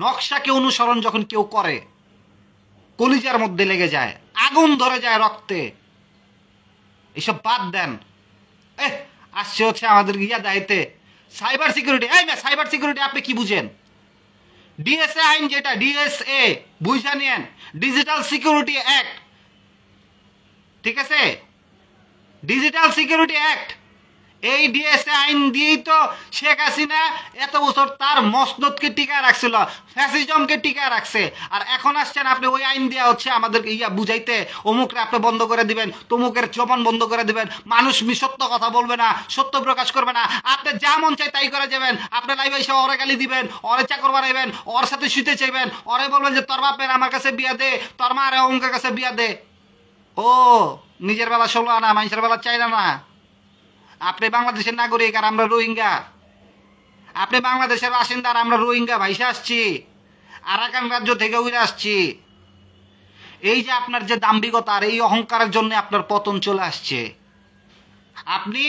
নকশাকে অনুসরণ যখন কেউ করে, কলিজার মধ্যে লেগে যায়, আগুন ধরে যায় রক্তে। এসব বাদ দেন। আসছে হচ্ছে আমাদের দায়িত্বে সাইবার সিকিউরিটি। সাইবার সিকিউরিটি আপনি কি বুঝেন? ডিএসএ আইন যেটা, ডিএসএ বুঝা নিয়েন, ডিজিটাল সিকিউরিটি অ্যাক্ট, ঠিক আছে? ডিজিটাল সিকিউরিটি অ্যাক্ট, এই ডিএসএ আইন দিয়েই তো শেখ হাসিনা এত বছর তার মসনদকে টিকায় রাখছিল, ফ্যাসিজমকে টিকায় রাখছে। আর এখন আসছেন আপনি ওই আইন দেওয়া হচ্ছে আমাদেরকে বুঝাইতে, অমুকরে আপনি বন্ধ করে দিবেন, তমুকের জবান বন্ধ করে দিবেন, মানুষ সত্য কথা বলবে না, সত্য প্রকাশ করবে না, আপনি যা মন চাই তাই করে যাবেন। আপনি লাইভে এসে ওরে গালি দিবেন, ওরে চাকর বানাইবেন, ওর সাথে শুতে চাইবেন, ওরে বলবেন যে তোর বাপের আমার কাছে বিয়া দে, তোর মা আর অমুকের কাছে বিয়া দে। ও নিজের বেলা 16 আনা, মানুষের বেলা 4 আনা। আপনি বাংলাদেশের নাগরিক আর আমরা রোহিঙ্গা। আপনি বাংলাদেশের বাসিন্দা আর আমরা রোহিঙ্গা ভাইসা আসছি, আরাকান রাজ্য থেকে উড়ে আসছি। এই যে আপনার যে দাম্ভিকতা আর এই অহংকারের জন্য আপনার পতন চলে আসছে। আপনি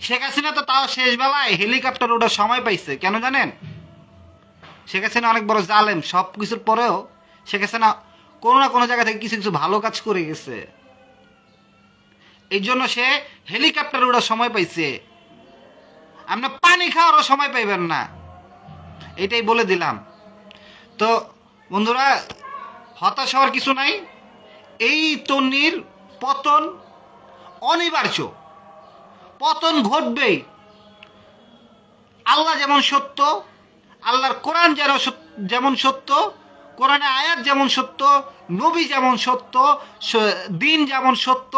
শেখ হাসিনা তো তাও শেষ বেলায় হেলিকপ্টার ওঠার সময় পাইছে, কেন জানেন? শেখ হাসিনা অনেক বড় জালেম, সব কিছুর পরেও শেখ হাসিনা কোনো না কোনো জায়গা থেকে কিছু কিছু ভালো কাজ করে গেছে। এই জন্য সে হেলিকপ্টার ওঠার সময় পাইছে। আপনার পানি খাওয়ারও সময় পাইবেন না, এটাই বলে দিলাম। তো বন্ধুরা, হতাশ হওয়ার কিছু নাই। এই তন্নির পতন অনিবার্য, পতন ঘটবেই। আল্লাহ যেমন সত্য, আল্লাহর কোরআন যেমন সত্য, কোরআনে আয়াত যেমন সত্য, নবী যেমন সত্য, দিন যেমন সত্য,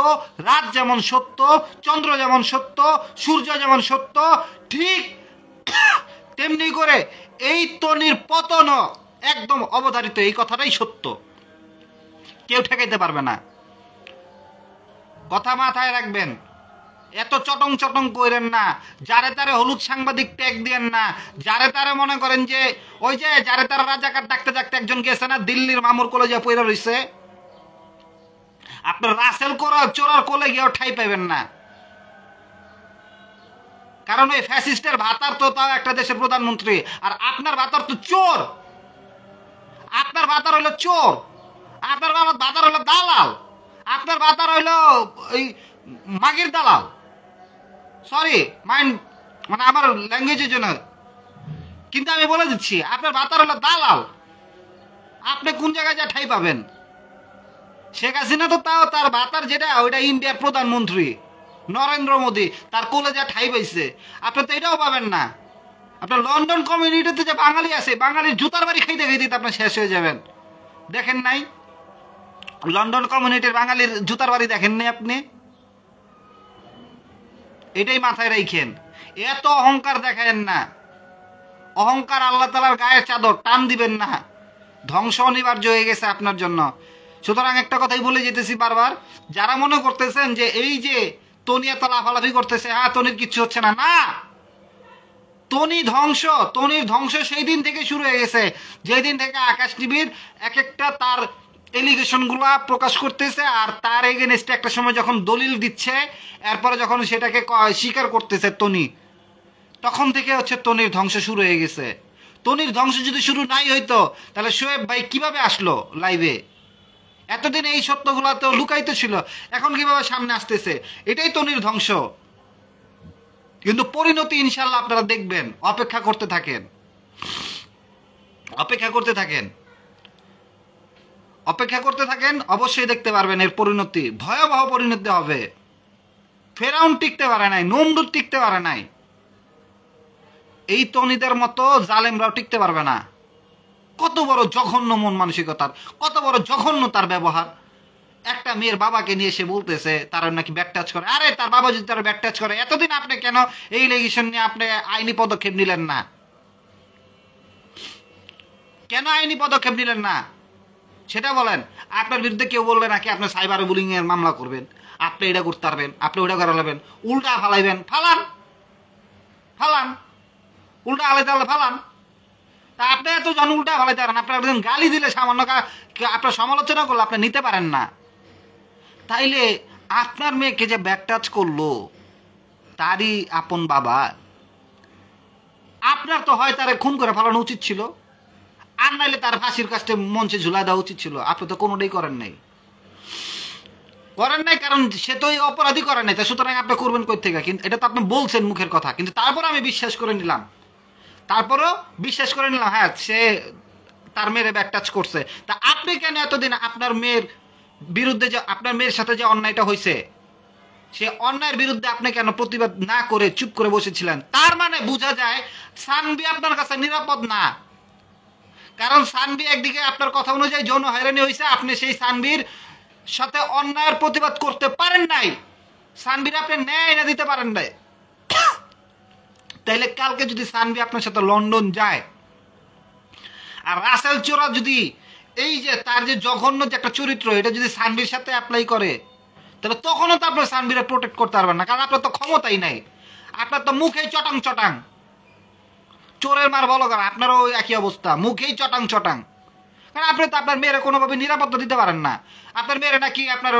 রাত যেমন সত্য, চন্দ্র যেমন সত্য, সূর্য যেমন সত্য, ঠিক তেমনি করে এই তনির পতনও একদম অবধারিত। এই কথাটাই সত্য, কেউ ঠেকাইতে পারবে না। কথা মাথায় রাখবেন। এত চটং করেন না, যারে তারে হলুদ সাংবাদিক ট্যাগ দিয়েন না, যারে তারে মনে করেন যে ওই যে যারে তারা রাজাকার ডাকতে একজন গেছে না দিল্লির মামুর কোলে যে পইরা রইছে, আপনার রাসেল চোরার কোলে গিয়েও ঠাই পাইবেন না। কারণ ওই ফ্যাসিস্টের ভাতার তো তাও একটা দেশের প্রধানমন্ত্রী, আর আপনার ভাতার তো চোর। আপনার ভাতার হইলো চোর, আপনার ভাতার হইলো দালাল, আপনার ভাতার হইলো ওই মাগির দালাল। সরি মাইন্ড, মানে আমার ল্যাঙ্গুয়েজের জন্য, কিন্তু আমি বলে দিচ্ছি আপনার ভাতার হলো দালাল। আপনি কোন জায়গায় যা ঠাই পাবেন? শেখ হাসিনা তো তাও তার ভাতার যেটা ওইটা ইন্ডিয়ার প্রধানমন্ত্রী নরেন্দ্র মোদী, তার কোলে যা ঠাই পাইছে, আপনি তো এটাও পাবেন না। আপনার লন্ডন কমিউনিটিতে যে বাঙালি আছে, বাঙালির জুতার বাড়ি খাইতে খাইতে আপনি শেষ হয়ে যাবেন। দেখেন নাই লন্ডন কমিউনিটির বাঙালির জুতার বাড়ি? দেখেন নাই আপনি? এটাই মাথায় রাখেন, এত অহংকার দেখায়েন না। অহংকার আল্লাহ তাআলার গায়ের চাদর, টান দিবেন না, ধ্বংস অনিবার্য হয়ে গেছে আপনার জন্য। সুতরাং একটা কথাই বলে যেতেছি বারবার, যারা মনে করতেছেন যে এই যে তনি এত লাফালাফি করতেছে, হ্যাঁ তনির কিচ্ছু হচ্ছে না, না, তনির ধ্বংস সেই দিন থেকে শুরু হয়ে গেছে যেই দিন থেকে আকাশ টিভির এক একটা তার এলিগেশন গুলা প্রকাশ করতেছে, আর তার এগেনস্টে একটা সময় যখন দলিল দিচ্ছে, এরপরে যখন সেটাকে স্বীকার করতেছে তনি, তখন থেকে হচ্ছে তনির ধ্বংস শুরু হয়ে গেছে। তনির ধ্বংস যদি শুরু নাই হইতো তাহলে শোয়েব ভাই কিভাবে আসলো লাইভে? এতদিন এই সত্যগুলা তো লুকাইত ছিল, এখন কিভাবে সামনে আসতেছে? এটাই তনির ধ্বংস। কিন্তু পরিণতি ইনশাল্লাহ আপনারা দেখবেন, অপেক্ষা করতে থাকেন, অপেক্ষা করতে থাকেন, অপেক্ষা করতে থাকেন, অবশ্যই দেখতে পারবেন এর পরিণতি। ভয়াবহ পরিণতি হবে। ফেরাউন টিকতে পারে নাই, নমরুদ টিকতে পারে নাই, এই তনিদের মতো জালেমরাও টিকতে পারবে না। কত বড় জঘন্য মন মানসিকতার, কত বড় জঘন্য তার ব্যবহার। একটা মেয়ের বাবাকে নিয়ে এসে বলতেছে তার নাকি ব্যাক টাচ করে। আরে তার বাবা যদি তার ব্যাক টাচ করে, এতদিন আপনি কেন এই লেগিশন নিয়ে আপনি আইনি পদক্ষেপ নিলেন না? কেন আইনি পদক্ষেপ নিলেন না সেটা বলেন। আপনার বিরুদ্ধে কেউ বললে নাকি আপনি সাইবার বুলিং এর মামলা করবেন, আপনি এটা করতে পারবেন, আপনি ওটা করালেন, উল্টা ফালাইবেন, ফালান, ফালান, উল্টা আলাদা আলাদা ফালান। তা আপনি এত জন উল্টা ফালাইতে পারেন, আপনার একজন গালি দিলে সামান্য আপনার সমালোচনা করলে আপনি নিতে পারেন না। তাইলে আপনার মেয়েকে যে ব্যাক টাচ করলো তারই আপন বাবা, আপনার তো হয় তারে খুন করে ফেলানো উচিত ছিল, আর নাইলে তার ফাঁসির কাছে মঞ্চে ঝুলাই দেওয়া উচিত ছিল। আপনি তো কোনোটাই করেন নাই, করেন নাই, কারণ সে তো এই অপরাধী করেন নাই, তা সুতরাং আপনি করবেন কই থেকে? কিন্তু এটা তো আপনি বলছেন মুখের কথা, কিন্তু তারপর আমি বিশ্বাস করে নিলাম, তারপরেও বিশ্বাস করে নিলাম হ্যাঁ সে তার মেয়ের ব্যাক টাচ করছে। তা আপনি কেন এতদিন আপনার মেয়ের বিরুদ্ধে, যে আপনার মেয়ের সাথে যে অন্যায়টা হয়েছে, সে অন্যায়ের বিরুদ্ধে আপনি কেন প্রতিবাদ না করে চুপ করে বসেছিলেন? তার মানে বোঝা যায় সানভি আপনার কাছে নিরাপদ না। কারণ সানভি একদিকে আপনার কথা অনুযায়ী যৌন হয়রানি হয়েছে, আপনি সেই সানভির সাথে অন্যায়ের প্রতিবাদ করতে পারেন নাই, সানভির আপনি ন্যায় এনে দিতে পারেন নাই। তাইলে কালকে যদি সানভি আপনার সাথে লন্ডন যায়, আর রাসেল চোরা যদি এই যে তার যে জঘন্য যে একটা চরিত্র, এটা যদি সানভির সাথে অ্যাপ্লাই করে, তাহলে তখনও তো আপনার সানভিরে প্রোটেক্ট করতে পারবেন না, কারণ আপনার তো ক্ষমতাই নাই। আপনার তো মুখেই চটাং চটাং, চোরের মার বলো কারণ আপনারও একই অবস্থা, মুখেই চটাং চটাং। কারণ আপনি তো আপনার মেয়ের কোনোভাবে নিরাপত্তা দিতে পারেন না। আপনার মেয়ের নাকি আপনার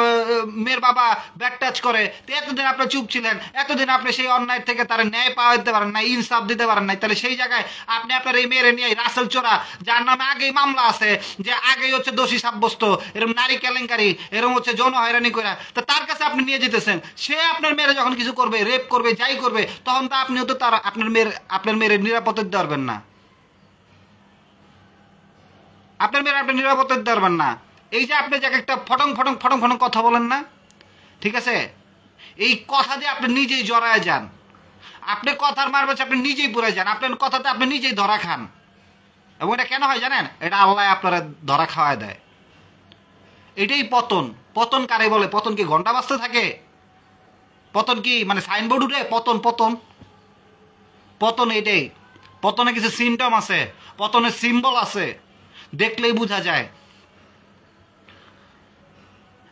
মেয়ের বাবা ব্যাক টাচ করে, তো এতদিন আপনি চুপ ছিলেন, এতদিন আপনি সেই অন্যায় থেকে তার ন্যায় পাওয়া দিতে পারেন না, ইনসাফ দিতে পারেন নাই। তাহলে সেই জায়গায় আপনি আপনার এই মেয়ের নিয়ে রাসেল চোরা, যার নামে আগেই মামলা আছে, যে আগেই হচ্ছে দোষী সাব্যস্ত, এরকম নারী কেলেঙ্কারি, এরকম হচ্ছে যৌন হয়রানি করে, তো তার কাছে আপনি নিয়ে যেতেছেন। সে আপনার মেয়ের যখন কিছু করবে, রেপ করবে, যাই করবে, তখন তো আপনিও তো তার আপনার মেয়ের নিরাপত্তা দিতে পারবেন না, আপনার মেয়ের আপনি নিরাপত্তা দিতে পারবেন না। এই যে আপনি যে একটা ফটং ফটং ফটং ফটং কথা বলেন না, ঠিক আছে, এই কথা দিয়ে আপনি নিজেই জড়ায় যান, আপনি কথার মার পেছনে আপনি নিজেই পড়ে যান, আপনার কথাতে আপনি নিজেই ধরা খান। এবং এটা কেন হয় জানেন? এটা আল্লাহ আপনারা ধরা খাওয়ায় দেয়। এটাই পতন। পতন কারে বলে? পতন কি ঘন্টা বাজতে থাকে? পতন কি মানে সাইনবোর্ড উঠে পতন? পতন পতন এটাই। পতনে কিছু সিমটম আছে, পতনের সিম্বল আছে, দেখলেই বোঝা যায়।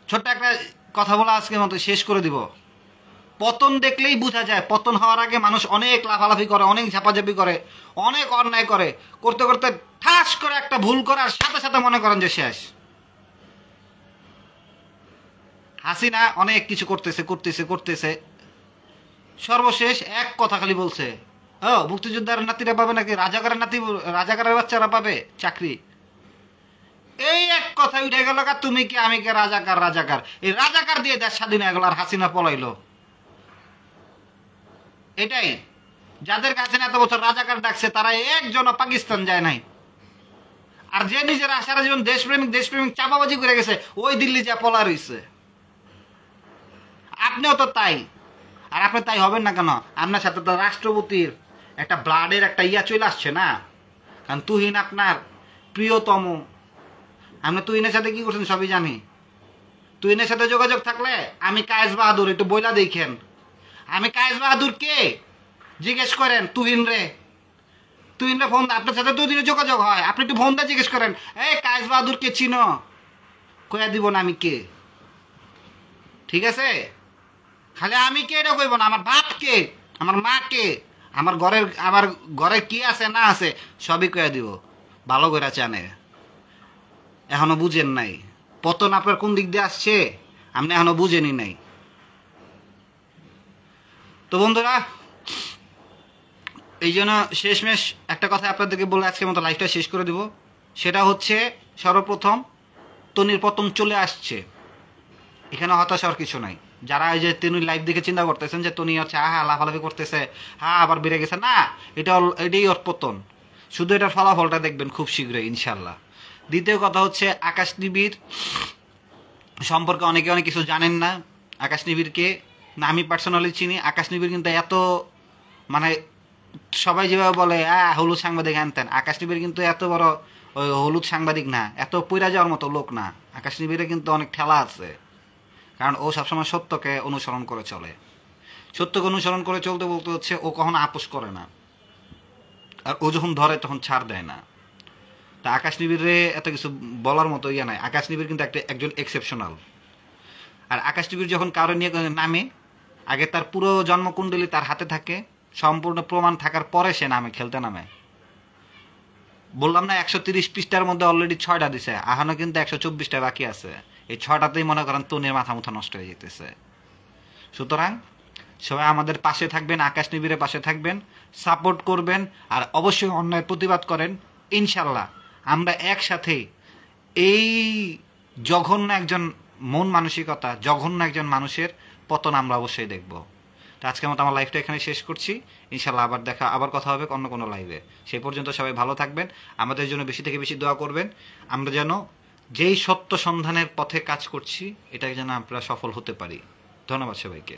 ছোট্ট একটা কথা বলা আজকের মতো শেষ করে দিব। পতন দেখলেই বোঝা যায়। পতন হওয়ার আগে মানুষ অনেক লাফালাফি করে, অনেক ঝাপাঝাপি করে, অনেক অন্যায় করে, করতে করতে ঠাস করে একটা ভুল করার সাথে সাথে মনে করেন যে শেষ। হাসিনা অনেক কিছু করতেছে করতেছে করতেছে, সর্বশেষ এক কথা খালি বলছে, ও মুক্তিযোদ্ধার নাতিরা পাবে নাকি রাজাকারের নাতি, রাজাকারের বাচ্চারা পাবে চাকরি? এই এক কথা উঠে গেল, তুমি কি আমি কে, রাজাকার রাজাকার। এই রাজাকার দিয়ে দেশ স্বাধীন হয়ে গেল আর হাসিনা পলাইলো। এটাই, যাদের কাছে এত বছর রাজাকার ডাকছে তারা একজনও পাকিস্তান যায় নাই। আর যে নিজের সারা জীবন দেশপ্রেমিক চাপাবাজি করে গেছে, ওই দিল্লি যা পলা রইছে। আপনিও তো তাই। আর আপনি তাই হবেন না কেন? আপনার সাথে তো রাষ্ট্রপতির একটা ব্লাডের একটা ইয়া চলে আসছে না, কারণ তুহিন আপনার প্রিয়তম। আপনি তুহিনের সাথে কি করছেন সবই জানি। তুহিনের সাথে যোগাযোগ থাকলে আমি কায়েস বাহাদুর, একটু বইলা দেখেন। আমি কায়েস বাহাদুর কে জিজ্ঞেস করেন তুহিন রে ফোন, আপনার সাথে 2 দিনে যোগাযোগ হয়, আপনি একটু ফোন দিয়ে জিজ্ঞেস করেন, এই কায়েস বাহাদুর কে চিনো, কয়া দিব না আমি কে। ঠিক আছে? খালি আমি কে এটা কইব না, আমার বাপ কে, আমার মা কে, আমার ঘরে কি আছে না আছে সবই কয়া দিব। ভালো করে জানে, এখনো বুঝেন নাই পতন আপনার কোন দিক দিয়ে আসছে, আপনি এখনো বুঝেনি নাই। তো বন্ধুরা, এই জন্য শেষমেশ একটা কথা আপনাদেরকে বলে আজকের মতো লাইফটা শেষ করে দিব। সেটা হচ্ছে, সর্বপ্রথম তনির পতন চলে আসছে, এখানে হতাশ হওয়ার কিছু নাই। যারা এই যে তনির লাইফ দেখে চিন্তা করতেছেন যে তনি হচ্ছে লাফালাফি করতেছে, আবার বেড়ে গেছে, না, এটাই ওর পতন। শুধু এটার ফলাফলটা দেখবেন খুব শীঘ্রই ইনশাল্লাহ। দ্বিতীয় কথা হচ্ছে, আকাশ নিবিড় সম্পর্কে অনেকে অনেক কিছু জানেন না। আকাশ নিবিড়কে না আমি পার্সোনালি চিনি। আকাশ নিবিড় কিন্তু এত, মানে সবাই যেভাবে বলে হলুদ সাংবাদিক আনতেন, আকাশ নিবিড় কিন্তু এত বড় ওই হলুদ সাংবাদিক না, এত পইরা যাওয়ার মতো লোক না। আকাশ নিবিড়ে কিন্তু অনেক ঠেলা আছে, কারণ ও সবসময় সত্যকে অনুসরণ করে চলে। সত্যকে অনুসরণ করে চলতে বলতে হচ্ছে ও কখনো আপোষ করে না, আর ও যখন ধরে তখন ছাড় দেয় না। তা আকাশ নিবিড়ে এত কিছু বলার মতো ইয়ে নাই। আকাশ নিবিড় কিন্তু একজন এক্সেপশনাল। আর আকাশ নিবিড় যখন কারো নিয়ে নামে, আগে তার পুরো জন্মকুণ্ডলী তার হাতে থাকে, সম্পূর্ণ প্রমাণ থাকার পরে সে নামে, খেলতে নামে। বললাম না 130 পৃষ্ঠার মধ্যে অলরেডি 6টা দিছে, এখনো কিন্তু 124টা বাকি আছে। এই 6টাতেই মনে করেন তনির মাথা মুথা নষ্ট হয়ে যেতেছে। সুতরাং সবাই আমাদের পাশে থাকবেন, আকাশ নিবিড়ের পাশে থাকবেন, সাপোর্ট করবেন, আর অবশ্যই অন্যায় প্রতিবাদ করেন। ইনশাল্লাহ আমরা একসাথে এই জঘন্য একজন মন মানসিকতা, জঘন্য একজন মানুষের পতন আমরা অবশ্যই দেখব। তো আজকের মতো আমার লাইফটা এখানে শেষ করছি। ইনশাল্লাহ আবার কথা হবে অন্য কোনো লাইভে। সেই পর্যন্ত সবাই ভালো থাকবেন, আমাদের জন্য বেশি থেকে বেশি দোয়া করবেন। আমরা যেন যেই সত্য সন্ধানের পথে কাজ করছি, এটা যেন আমরা সফল হতে পারি। ধন্যবাদ সবাইকে।